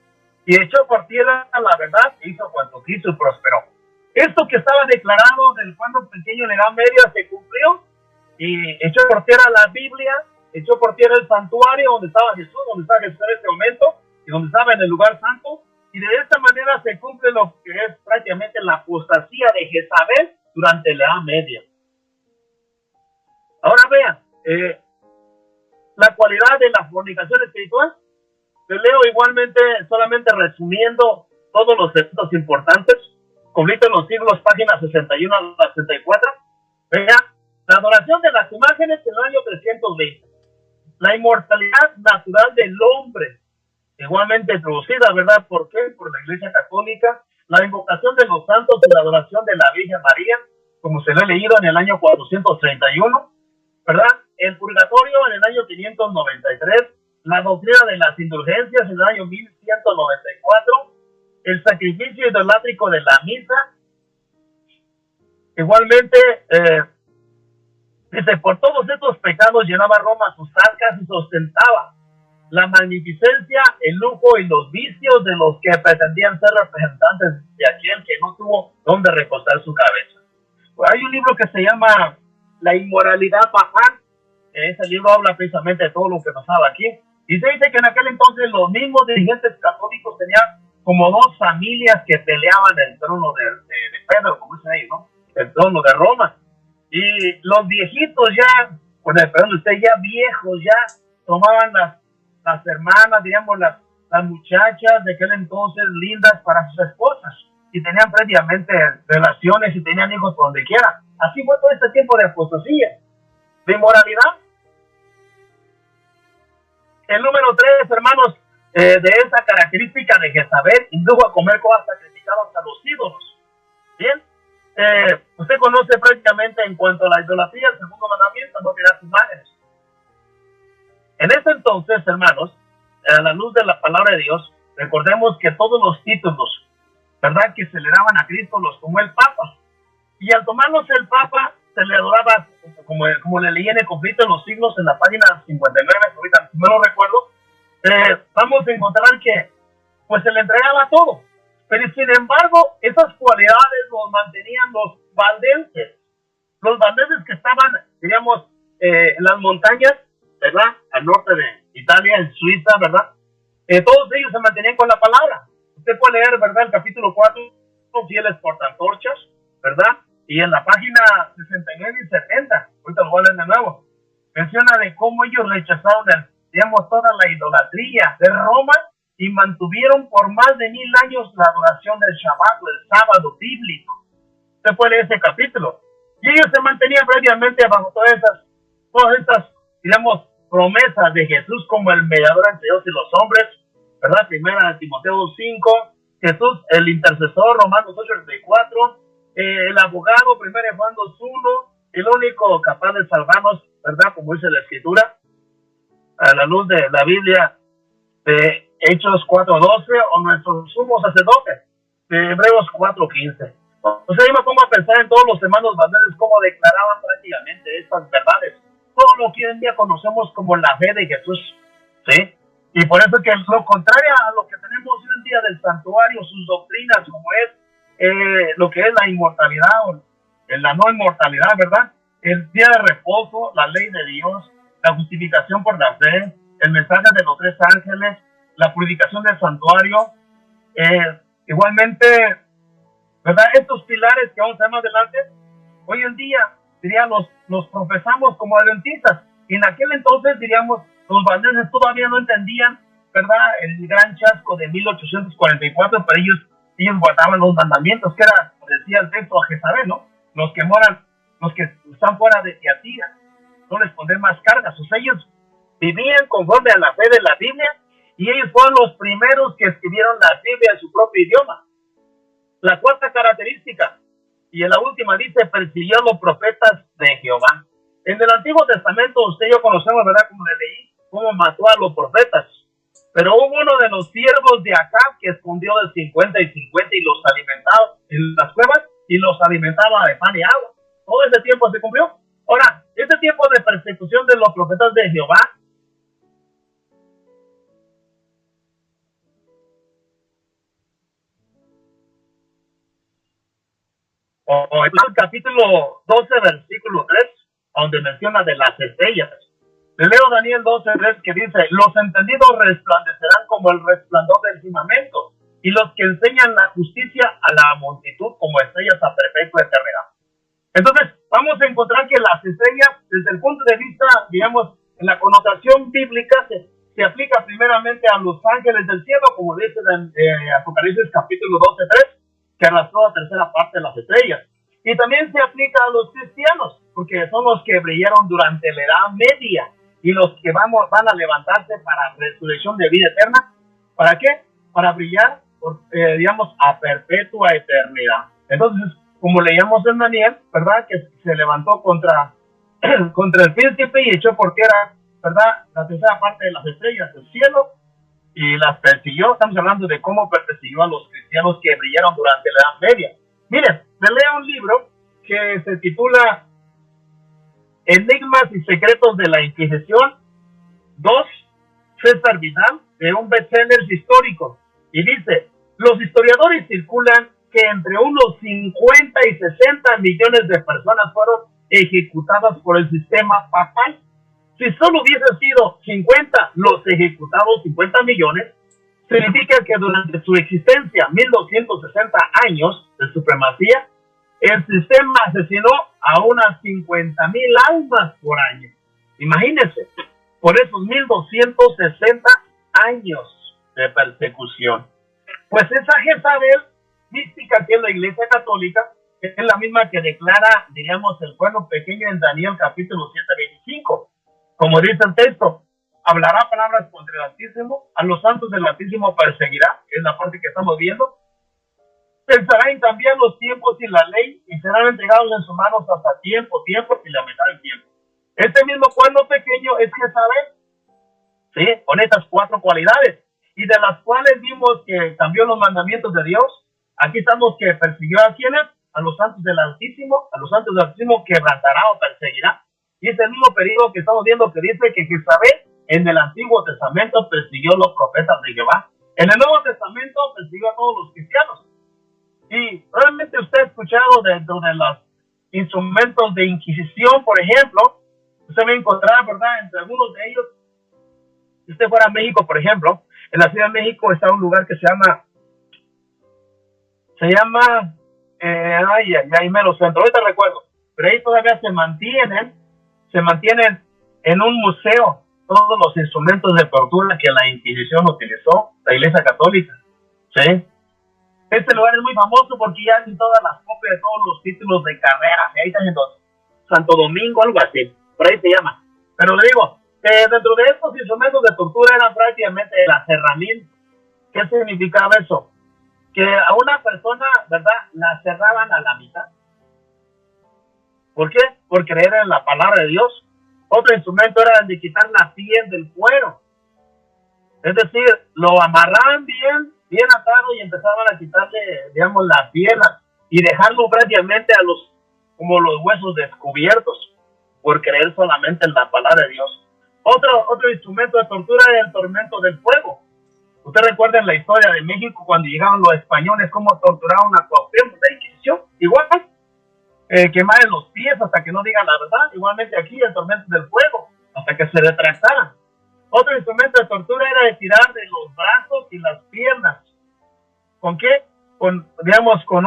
y echó por tierra la verdad, e hizo cuanto quiso y prosperó. Esto que estaba declarado del cuando pequeño en la Edad Media se cumplió, y echó por tierra la Biblia, echó por tierra el santuario donde estaba Jesús en este momento, y donde estaba en el lugar santo, y de esta manera se cumple lo que es prácticamente la apostasía de Jezabel durante la Edad Media. Ahora vean, la cualidad de la fornicación espiritual, te leo igualmente, solamente resumiendo todos los textos importantes, conflicto en los siglos, páginas 61 a 64, vea, La adoración de las imágenes en el año 320. La inmortalidad natural del hombre, igualmente introducida, ¿verdad? ¿Por qué? Por la Iglesia Católica. La invocación de los santos y la adoración de la Virgen María, como se lo he leído en el año 431, ¿verdad? El purgatorio en el año 593, la doctrina de las indulgencias en el año 1194, el sacrificio idolátrico de la misa. Igualmente, dice, por todos estos pecados llenaba Roma sus arcas y sustentaba la magnificencia, el lujo y los vicios de los que pretendían ser representantes de aquel que no tuvo donde recostar su cabeza. Hay un libro que se llama La inmoralidad bajar. Ese libro habla precisamente de todo lo que pasaba aquí. Y se dice que en aquel entonces los mismos dirigentes católicos tenían como dos familias que peleaban el trono de Pedro, como dicen ahí, ¿no? El trono de Roma. Y los viejitos ya, con el perdón de usted, ya viejos, ya tomaban las hermanas, digamos, las muchachas de aquel entonces lindas para sus esposas. Y tenían previamente relaciones y tenían hijos por donde quiera. Así fue todo este tiempo de apostasía, de inmoralidad. El número 3, hermanos, de esa característica de Jezabel, indujo a comer cosas sacrificadas a los ídolos. Bien, usted conoce prácticamente en cuanto a la idolatría, el segundo mandamiento, no mirar imágenes. En ese entonces, hermanos, a la luz de la palabra de Dios, recordemos que todos los títulos, ¿verdad?, que se le daban a Cristo los tomó el Papa. Y al tomarlos el Papa, se le adoraba, como le leí en el conflicto de los siglos, en la página 59, ahorita no lo recuerdo, vamos a encontrar que pues se le entregaba todo. Pero sin embargo, esas cualidades los mantenían los valdenses que estaban, diríamos, en las montañas, ¿verdad?, al norte de Italia, en Suiza, ¿verdad? Todos ellos se mantenían con la palabra. Usted puede leer, ¿verdad?, el capítulo 4, fieles portaantorchas, ¿verdad? Y en la página 69 y 70, ahorita lo voy a leer de nuevo, menciona de cómo ellos rechazaron, digamos, toda la idolatría de Roma y mantuvieron por más de 1000 años la adoración del Shabbat, el sábado bíblico. Usted puede leer ese capítulo. Y ellos se mantenían previamente bajo todas estas, digamos, promesas de Jesús como el mediador entre Dios y los hombres, ¿verdad? Primera de Timoteo 5, Jesús, el intercesor, Romanos 8:34, el abogado, 1 Juan 2:1, el único capaz de salvarnos, ¿verdad?, como dice la Escritura, a la luz de la Biblia, de Hechos 4:12, o nuestro sumo sacerdote, de Hebreos 4:15. Entonces yo me pongo a pensar en todos los hermanos valdenses cómo declaraban prácticamente estas verdades, todo lo que hoy en día conocemos como la fe de Jesús, ¿sí? Y por eso que lo contrario a lo que tenemos hoy en día del santuario, sus doctrinas, como es lo que es la inmortalidad o la no inmortalidad, ¿verdad? El día de reposo, la ley de Dios, la justificación por la fe, el mensaje de los 3 ángeles, la purificación del santuario, igualmente, ¿verdad? Estos pilares que vamos a ver más adelante, hoy en día, diríamos, los profesamos como adventistas, y en aquel entonces, diríamos, los valdenses todavía no entendían, ¿verdad?, el gran chasco de 1844, pero ellos guardaban los mandamientos, que era, decía el texto, a Jezabel, ¿no? Los que están fuera de Tiatira, no les pondré más cargas. O sea, ellos vivían conforme a la fe de la Biblia, y ellos fueron los primeros que escribieron la Biblia en su propio idioma. La cuarta característica, y en la última, dice, persiguió a los profetas de Jehová. En el Antiguo Testamento, usted y yo conocemos, ¿verdad?, como le leí, cómo mató a los profetas. Pero hubo uno de los siervos de Acab que escondió de 50 y 50 y los alimentaba en las cuevas y los alimentaba de pan y agua. Todo ese tiempo se cumplió. Ahora, este tiempo de persecución de los profetas de Jehová, o en el capítulo 12, versículo 3, donde menciona de las estrellas. Le leo Daniel 12:3, que dice: los entendidos resplandecerán como el resplandor del firmamento, y los que enseñan la justicia a la multitud como estrellas a perpetua eternidad. Entonces, vamos a encontrar que las estrellas, desde el punto de vista, digamos, en la connotación bíblica, se aplica primeramente a los ángeles del cielo, como dice en Apocalipsis capítulo 12:3, que arrastró la tercera parte de las estrellas. Y también se aplica a los cristianos. porque son los que brillaron durante la Edad Media y los que van a levantarse para resurrección de vida eterna. ¿Para qué? Para brillar, digamos, a perpetua eternidad. Entonces, como leíamos en Daniel, ¿verdad? Que se levantó contra el príncipe y echó por tierra, ¿verdad? La tercera parte de las estrellas del cielo y las persiguió. Estamos hablando de cómo persiguió a los cristianos que brillaron durante la Edad Media. Miren, me leo un libro que se titula Enigmas y secretos de la Inquisición 2, César Vidal, de un bestseller histórico. Y dice, los historiadores circulan que entre unos 50 y 60 millones de personas fueron ejecutadas por el sistema papal. Si solo hubiese sido 50 los ejecutados, 50 millones, significa que durante su existencia, 1260 años de supremacía, el sistema asesinó a unas 50,000 almas por año. Imagínense, por esos 1260 años de persecución. Pues esa Jezabel mística que es la Iglesia Católica, es la misma que declara, diríamos, el cuerno pequeño en Daniel capítulo 7:25. Como dice el texto, hablará palabras contra el Altísimo, a los santos del Altísimo perseguirá, es la parte que estamos viendo. Pensará en cambiar los tiempos y la ley y serán entregados en sus manos hasta tiempo y la mitad del tiempo. Este mismo cuerno pequeño es Jezabel, ¿sí? Con estas 4 cualidades, y de las cuales vimos que cambió los mandamientos de Dios. Aquí estamos que persiguió a quienes, a los santos del Altísimo, quebrantará o perseguirá. Y es el mismo periodo que estamos viendo que dice que Jezabel en el Antiguo Testamento persiguió a los profetas de Jehová. En el Nuevo Testamento persiguió a todos los cristianos. Y realmente usted ha escuchado dentro de los instrumentos de Inquisición, por ejemplo, usted va a encontrar, ¿verdad?, entre algunos de ellos, si usted fuera a México, por ejemplo, en la Ciudad de México está un lugar que se llama ahí mero centro, ahorita recuerdo, pero ahí todavía se mantienen en un museo todos los instrumentos de tortura que la Inquisición utilizó, la Iglesia Católica, ¿sí? Este lugar es muy famoso porque ya hacen todas las copias de todos los títulos de carrera, ahí están en Santo Domingo, algo así, por ahí se llama. Pero le digo, dentro de estos instrumentos de tortura eran prácticamente las herramientas. ¿Qué significaba eso? Que a una persona, ¿verdad?, la cerraban a la mitad. ¿Por qué? Por creer en la palabra de Dios. Otro instrumento era el de quitar la piel del cuero. Es decir, lo amarraban bien atado y empezaban a quitarle, digamos, la piel y dejarlo prácticamente como los huesos descubiertos por creer solamente en la palabra de Dios. Otro instrumento de tortura era el tormento del fuego. Usted recuerda en la historia de México cuando llegaron los españoles, cómo torturaron a Cuauhtémoc, la Inquisición. Igual, quemaban los pies hasta que no digan la verdad. Igualmente aquí el tormento del fuego, hasta que se retractaran. Otro instrumento de tortura era de tirar de los brazos y las piernas. ¿Con qué? Con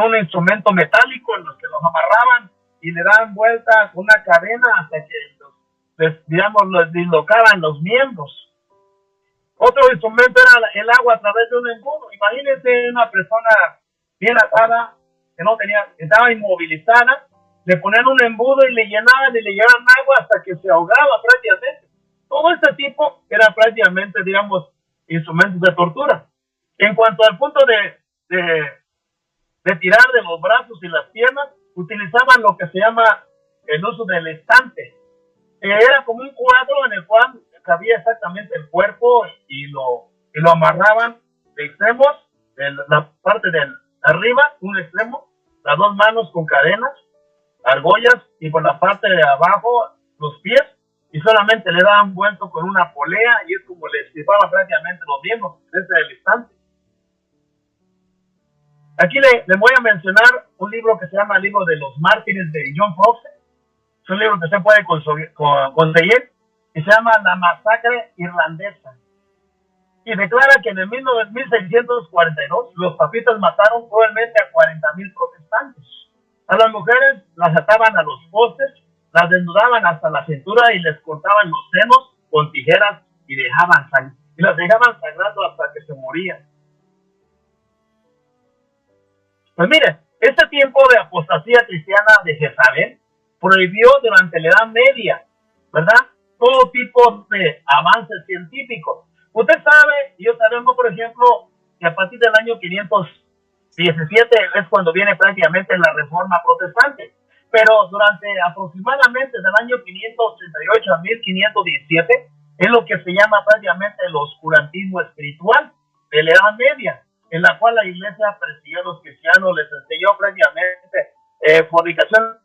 un instrumento metálico en los que los amarraban y le daban vuelta con una cadena hasta que les dislocaban los miembros. Otro instrumento era el agua a través de un embudo. Imagínense una persona bien atada, que estaba inmovilizada, le ponían un embudo y le llenaban agua hasta que se ahogaba prácticamente. Todo este tipo era prácticamente, instrumentos de tortura. En cuanto al punto de tirar de los brazos y las piernas, utilizaban lo que se llama el uso del estante. Era como un cuadro en el cual cabía exactamente el cuerpo y lo amarraban de extremos, de la parte de arriba, un extremo, las 2 manos con cadenas, argollas, y por la parte de abajo los pies, y solamente le daban vuelto con una polea y es como le estirpaba prácticamente los miembros desde el instante. Aquí le voy a mencionar un libro que se llama El libro de los mártires de John Foxe. Es un libro que se puede conseguir y se llama La masacre irlandesa. Y declara que en el 1642 los papistas mataron cruelmente a 40,000 protestantes. A las mujeres las ataban a los postes, las desnudaban hasta la cintura y les cortaban los senos con tijeras y las dejaban sangrando hasta que se morían. Pues mire, este tiempo de apostasía cristiana de Jezabel prohibió durante la Edad Media, ¿verdad? Todo tipo de avances científicos. Usted sabe, yo sabemos, por ejemplo, que a partir del año 517 es cuando viene prácticamente la Reforma Protestante, pero durante aproximadamente del año 538 a 1517 es lo que se llama prácticamente el oscurantismo espiritual de la Edad Media, en la cual la iglesia persiguió a los cristianos, les enseñó prácticamente fornicación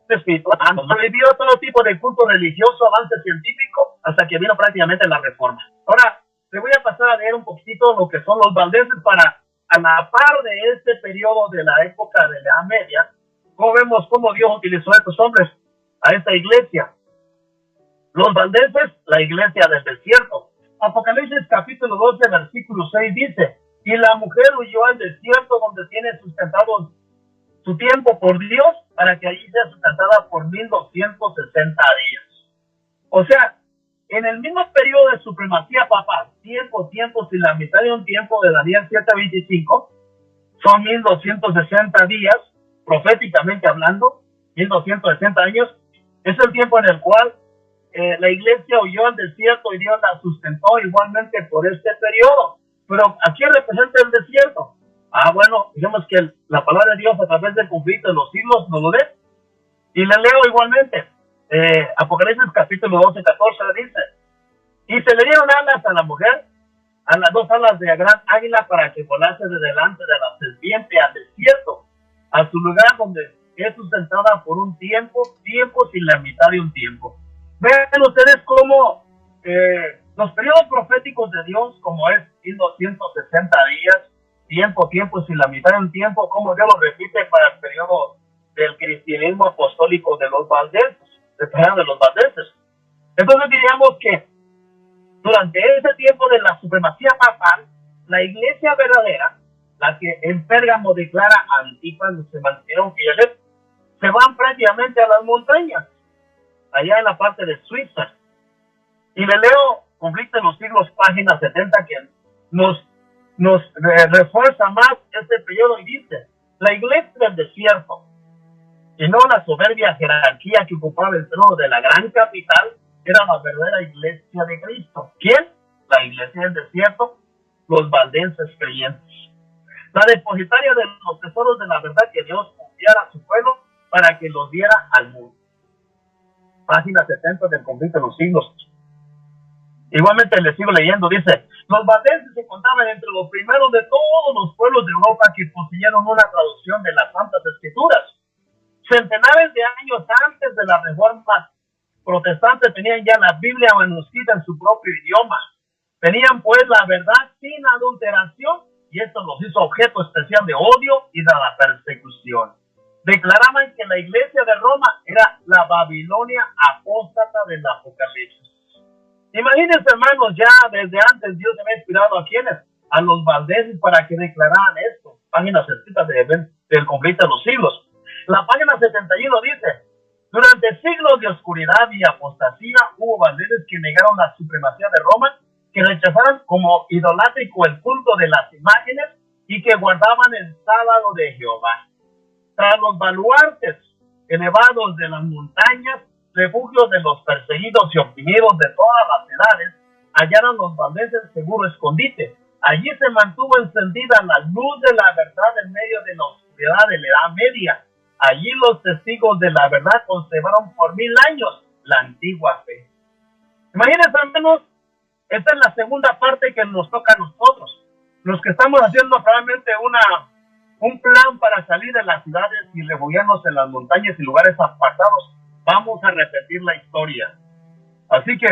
espiritual, prohibió todo tipo de culto religioso, avance científico, hasta que vino prácticamente la Reforma. Ahora, le voy a pasar a leer un poquitito lo que son los valdenses para, a la par de este periodo de la época de la Edad Media, cómo vemos cómo Dios utilizó a estos hombres, a esta iglesia. Los valdenses, la iglesia del desierto. Apocalipsis capítulo 12, versículo 6 dice, y la mujer huyó al desierto donde tiene sustentado su tiempo por Dios, para que allí sea sustentada por 1260 días. O sea, en el mismo periodo de supremacía papal, tiempo, si la mitad de un tiempo de Daniel 7:25, son 1260 días, proféticamente hablando, 1260 años, es el tiempo en el cual la iglesia huyó al desierto y Dios la sustentó igualmente por este periodo. Pero ¿a quién representa el desierto? Bueno, digamos que la palabra de Dios a través del conflicto de los siglos nos lo dé. Y le leo igualmente. Apocalipsis capítulo 12, 14 dice, y se le dieron alas a la mujer, a las dos alas de la gran águila para que volase de delante de la serpiente al desierto, a su lugar donde es sustentada por un tiempo sin la mitad de un tiempo. Vean ustedes cómo los periodos proféticos de Dios, como es 1260 días, tiempo sin la mitad de un tiempo, como Dios lo repite para el periodo del cristianismo apostólico de los valdenses, de los valdenses. Entonces diríamos que durante ese tiempo de la supremacía papal, la iglesia verdadera, la que en Pérgamo declara Antipas, se mantuvieron fieles, se van prácticamente a las montañas, allá en la parte de Suiza. Y le leo Conflicto en los siglos, página 70, que nos refuerza más este periodo y dice, la iglesia del desierto, y no la soberbia jerarquía que ocupaba el trono de la gran capital, era la verdadera iglesia de Cristo. ¿Quién? La iglesia del desierto, los valdenses creyentes. La depositaria de los tesoros de la verdad que Dios confiara a su pueblo para que los diera al mundo. Página 70 del Conflicto de los siglos. Igualmente le sigo leyendo, dice, los valdenses se contaban entre los primeros de todos los pueblos de Europa que poseyeron una traducción de las Santas Escrituras. Centenares de años antes de la Reforma Protestante tenían ya la Biblia manuscrita en su propio idioma. Tenían pues la verdad sin adulteración y esto los hizo objeto especial de odio y de la persecución. Declaraban que la iglesia de Roma era la Babilonia apóstata del Apocalipsis. Imagínense, hermanos, ya desde antes Dios había inspirado a quienes, a los valdenses para que declararan esto. Página 70 del Conflicto de los siglos. La página 71 dice, durante siglos de oscuridad y apostasía hubo valdenses que negaron la supremacía de Roma, que rechazaron como idolátrico el culto de las imágenes y que guardaban el sábado de Jehová. Tras los baluartes elevados de las montañas, refugios de los perseguidos y oprimidos de todas las edades, hallaron los valdenses seguro escondite. Allí se mantuvo encendida la luz de la verdad en medio de la oscuridad de la Edad Media. Allí los testigos de la verdad conservaron por 1000 años la antigua fe. Imagínense, hermanos, esta es la segunda parte que nos toca a nosotros, los que estamos haciendo probablemente un plan para salir de las ciudades y refugiarnos en las montañas y lugares apartados. Vamos a repetir la historia. Así que,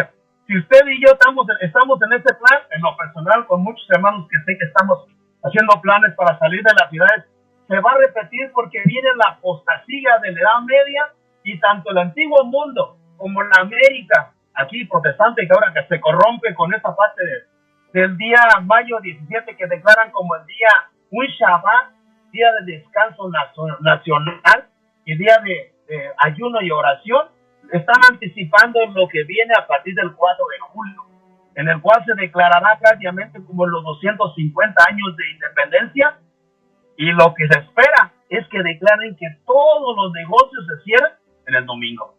si usted y yo estamos en este plan, en lo personal, con muchos hermanos que sé que estamos haciendo planes para salir de las ciudades, se va a repetir porque viene la apostasía de la Edad Media y tanto el antiguo mundo como la América, aquí protestante, que ahora que se corrompe con esta parte del día mayo 17 que declaran como el día, un Shabbat, día de descanso nacional y día de ayuno y oración, están anticipando lo que viene a partir del 4 de julio. en el cual se declarará prácticamente como los 250 años de independencia, y lo que se espera es que declaren que todos los negocios se cierren en el domingo.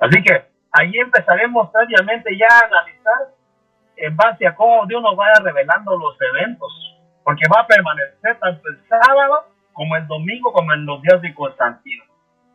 Así que ahí empezaremos prácticamente ya a analizar en base a cómo Dios nos vaya revelando los eventos, porque va a permanecer tanto el sábado como el domingo, como en los días de Constantino.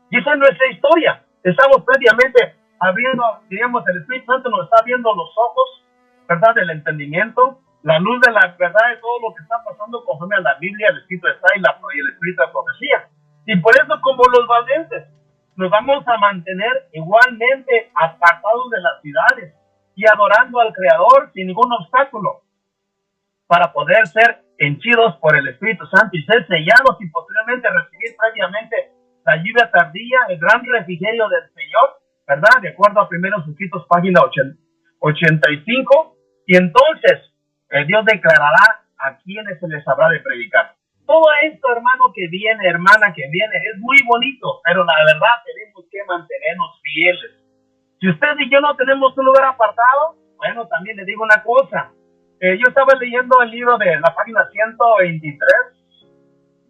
Y esa es nuestra historia. Estamos prácticamente abriendo, digamos, el Espíritu Santo nos está abriendo los ojos, ¿verdad?, del entendimiento, la luz de la verdad de todo lo que está pasando conforme a la Biblia, el Espíritu está y el Espíritu de profecía. Y por eso, como los valientes, nos vamos a mantener igualmente apartados de las ciudades y adorando al Creador sin ningún obstáculo, para poder ser henchidos por el Espíritu Santo y ser sellados y posteriormente recibir previamente la lluvia tardía, el gran refrigerio del Señor, ¿verdad? De acuerdo a Primeros Escritos, página 85. Y entonces Dios declarará a quienes se les habrá de predicar. Todo esto, hermano que viene, hermana que viene, es muy bonito, pero la verdad tenemos que mantenernos fieles. Si usted y yo no tenemos un lugar apartado, bueno, también le digo una cosa. Yo estaba leyendo el libro de la página 123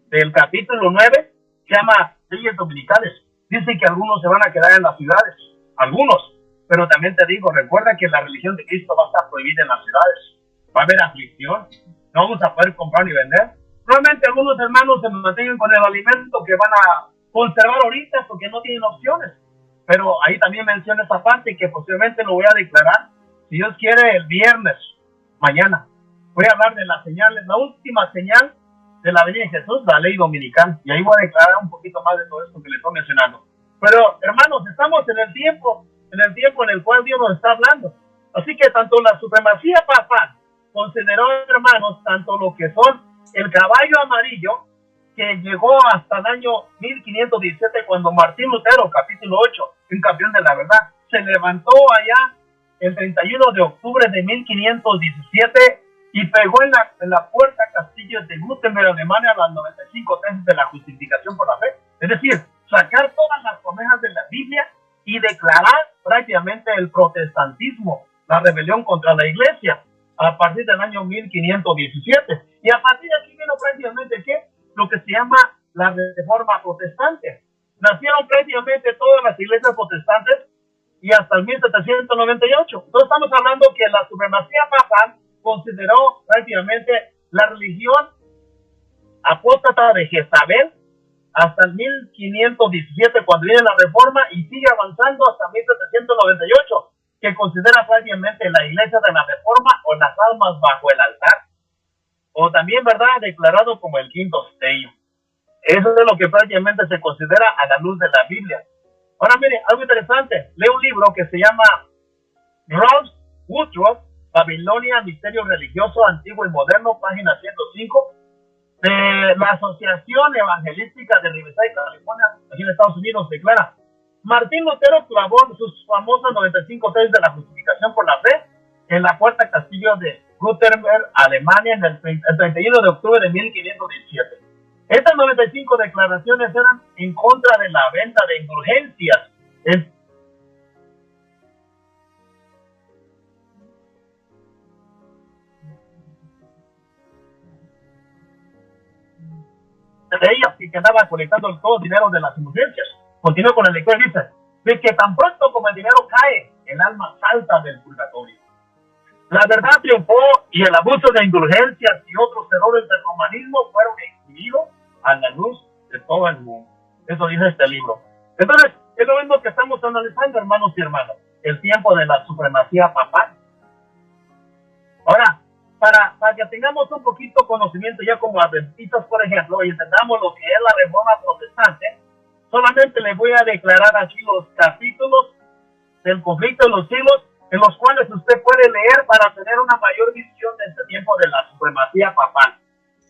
del capítulo 9, se llama Leyes Dominicales. Dice que algunos se van a quedar en las ciudades, algunos, pero también te digo, recuerda que la religión de Cristo va a estar prohibida en las ciudades. Va a haber aflicción, no vamos a poder comprar ni vender. Probablemente algunos hermanos se mantengan con el alimento que van a conservar ahorita porque no tienen opciones. Pero ahí también menciona esa parte que posiblemente lo voy a declarar, si Dios quiere, el viernes, mañana. Voy a hablar de las señales, la última señal de la venida de Jesús, la ley dominical. Y ahí voy a declarar un poquito más de todo esto que le estoy mencionando. Pero, hermanos, estamos en el tiempo en el cual Dios nos está hablando. Así que tanto la supremacía papal consideró, hermanos, tanto lo que son el caballo amarillo, que llegó hasta el año 1517, cuando Martín Lutero, capítulo 8, un campeón de la verdad, se levantó allá el 31 de octubre de 1517 y pegó en la puerta castillo de Gutenberg, Alemania, las 95 tesis de la justificación por la fe. Es decir, sacar todas las promesas de la Biblia y declarar prácticamente el protestantismo, la rebelión contra la iglesia, a partir del año 1517. Y a partir de aquí vino prácticamente, ¿qué? Lo que se llama la Reforma Protestante. Nacieron prácticamente todas las iglesias protestantes y hasta el 1798. Entonces estamos hablando que la supremacía papal consideró prácticamente la religión apóstata de Jezabel hasta el 1517, cuando viene la Reforma, y sigue avanzando hasta 1798, que considera prácticamente la iglesia de la Reforma o las almas bajo el altar, o también, ¿verdad?, declarado como el quinto sello. Eso es lo que prácticamente se considera a la luz de la Biblia. Ahora, mire, algo interesante. Leo un libro que se llama Ross Woodruff, Babilonia, Misterio Religioso, Antiguo y Moderno, página 105, de la Asociación Evangelística de Riverside, California, aquí en Estados Unidos, declara: Martín Lutero clavó sus famosas 95 tesis de la justificación por la fe en la puerta castillo de Gutenberg, Alemania, en el 31 de octubre de 1517. Estas 95 declaraciones eran en contra de la venta de indulgencias. De ellas, que andaba colectando todo el dinero de las indulgencias. Continúa con el lector y dice: de que tan pronto como el dinero cae, el alma salta del purgatorio. La verdad triunfó y el abuso de indulgencias y otros errores del romanismo fueron exhibidos a la luz de todo el mundo. Eso dice este libro. Entonces, es lo mismo que estamos analizando, hermanos y hermanas, el tiempo de la supremacía papal. Ahora, para que tengamos un poquito conocimiento ya como adventistas, por ejemplo, y entendamos lo que es la Reforma Protestante, solamente les voy a declarar aquí los capítulos del conflicto de los siglos, en los cuales usted puede leer para tener una mayor visión de este tiempo de la supremacía papal.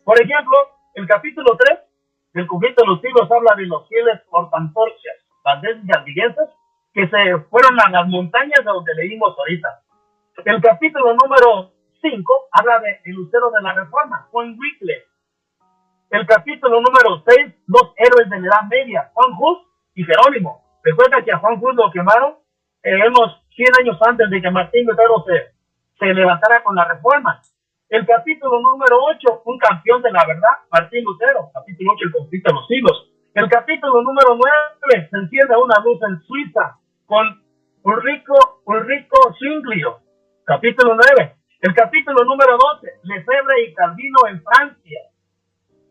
Por ejemplo, el capítulo 3 del conflicto de los siglos habla de los fieles portantorcias, valdenses y albigenses, que se fueron a las montañas de donde leímos ahorita. El capítulo número 5 habla de el lucero de la Reforma, Juan Wycliffe. El capítulo número 6, dos héroes de la Edad Media, Juan Hus y Jerónimo. Recuerda que a Juan Hus lo quemaron unos 100 años antes de que Martín Lutero se levantara con la reforma. El capítulo número 8, un campeón de la verdad, Martín Lutero. Capítulo 8, el conflicto de los siglos. El capítulo número 9, se enciende una luz en Suiza con Ulrico Zwinglio. Capítulo 9. El capítulo número 12, Lefebvre y Calvino en Francia.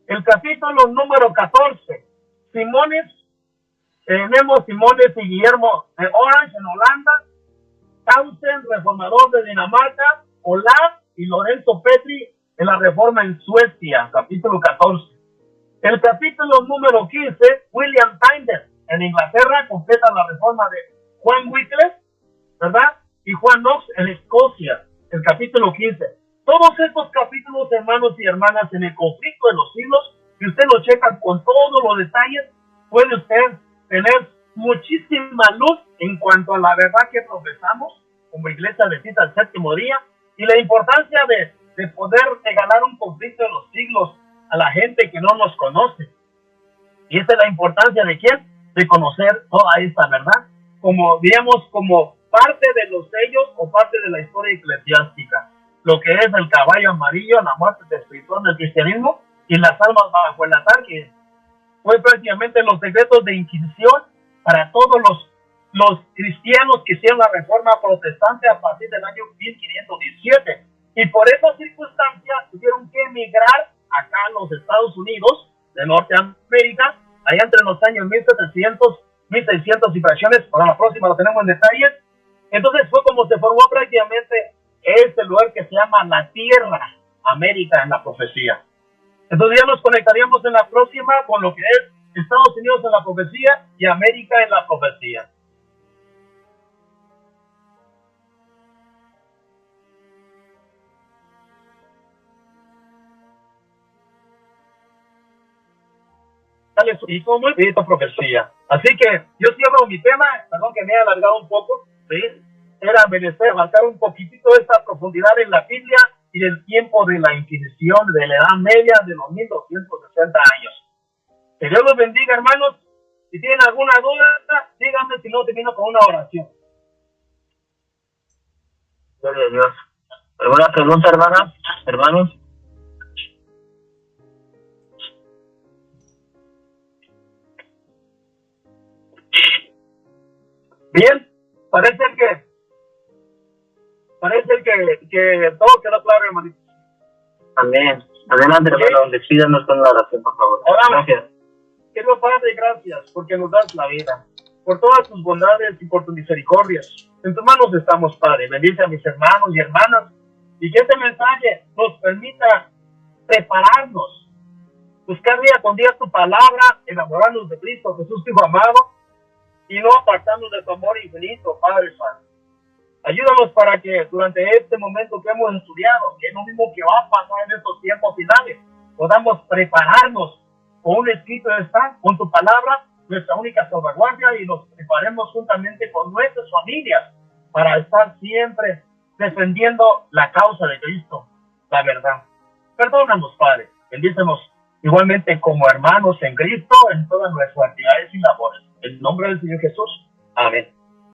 El capítulo número 14, Nemo Simones y Guillermo de Orange en Holanda, Tausen, reformador de Dinamarca, Olaf y Lorenzo Petri en la reforma en Suecia, capítulo 14. El capítulo número 15, William Tyndale en Inglaterra, completa la reforma de Juan Wycliffe, ¿verdad? Y Juan Knox en Escocia, el capítulo 15. Todos estos capítulos, hermanos y hermanas, en el conflicto de los siglos, si usted lo checa con todos los detalles, puede usted tener muchísima luz en cuanto a la verdad que profesamos como iglesia adventista del séptimo día y la importancia de poder regalar un conflicto de los siglos a la gente que no nos conoce. Y esa es la importancia de ¿quién? De conocer toda esta verdad, como digamos, como parte de los sellos o parte de la historia eclesiástica, lo que es el caballo amarillo, la muerte espiritual del cristianismo y las almas bajo el altar, que fue prácticamente los secretos de Inquisición para todos los cristianos que hicieron la reforma protestante a partir del año 1517. Y por esa circunstancia tuvieron que emigrar acá a los Estados Unidos de Norteamérica, allá entre los años 1700, 1600 y fracciones. Para la próxima lo tenemos en detalles. Entonces fue como se formó prácticamente este lugar que se llama la Tierra América en la profecía. Entonces ya nos conectaríamos en la próxima con lo que es Estados Unidos en la profecía y América en la profecía. Y como espíritu profecía. Así que yo cierro mi tema, perdón que me he alargado un poco, ¿sí? Era menester abarcar un poquitito esta profundidad en la Biblia y del tiempo de la Inquisición, de la Edad Media, de los 1260 años. Que Dios los bendiga, hermanos. Si tienen alguna duda, díganme, si no, termino con una oración. Gloria a Dios. ¿Alguna pregunta, hermanas, hermanos? Bien, parece que todo quedó claro, hermanito. Amén. Adelante, hermano. Despídanos con la oración, por favor. Gracias. Querido Padre, gracias porque nos das la vida, por todas tus bondades y por tus misericordias. En tus manos estamos, Padre. Bendice a mis hermanos y hermanas y que este mensaje nos permita prepararnos, buscar día con día tu palabra, enamorarnos de Cristo Jesús, tu Hijo amado, y no apartarnos de tu amor infinito, Padre Santo. Ayúdanos para que durante este momento que hemos estudiado, que es lo mismo que va a pasar en estos tiempos finales, podamos prepararnos con un escrito de estar, con tu palabra, nuestra única salvaguardia, y nos preparemos juntamente con nuestras familias para estar siempre defendiendo la causa de Cristo, la verdad. Perdónanos, Padre. Bendícenos igualmente como hermanos en Cristo en todas nuestras actividades y labores. En nombre del Señor Jesús. Amén.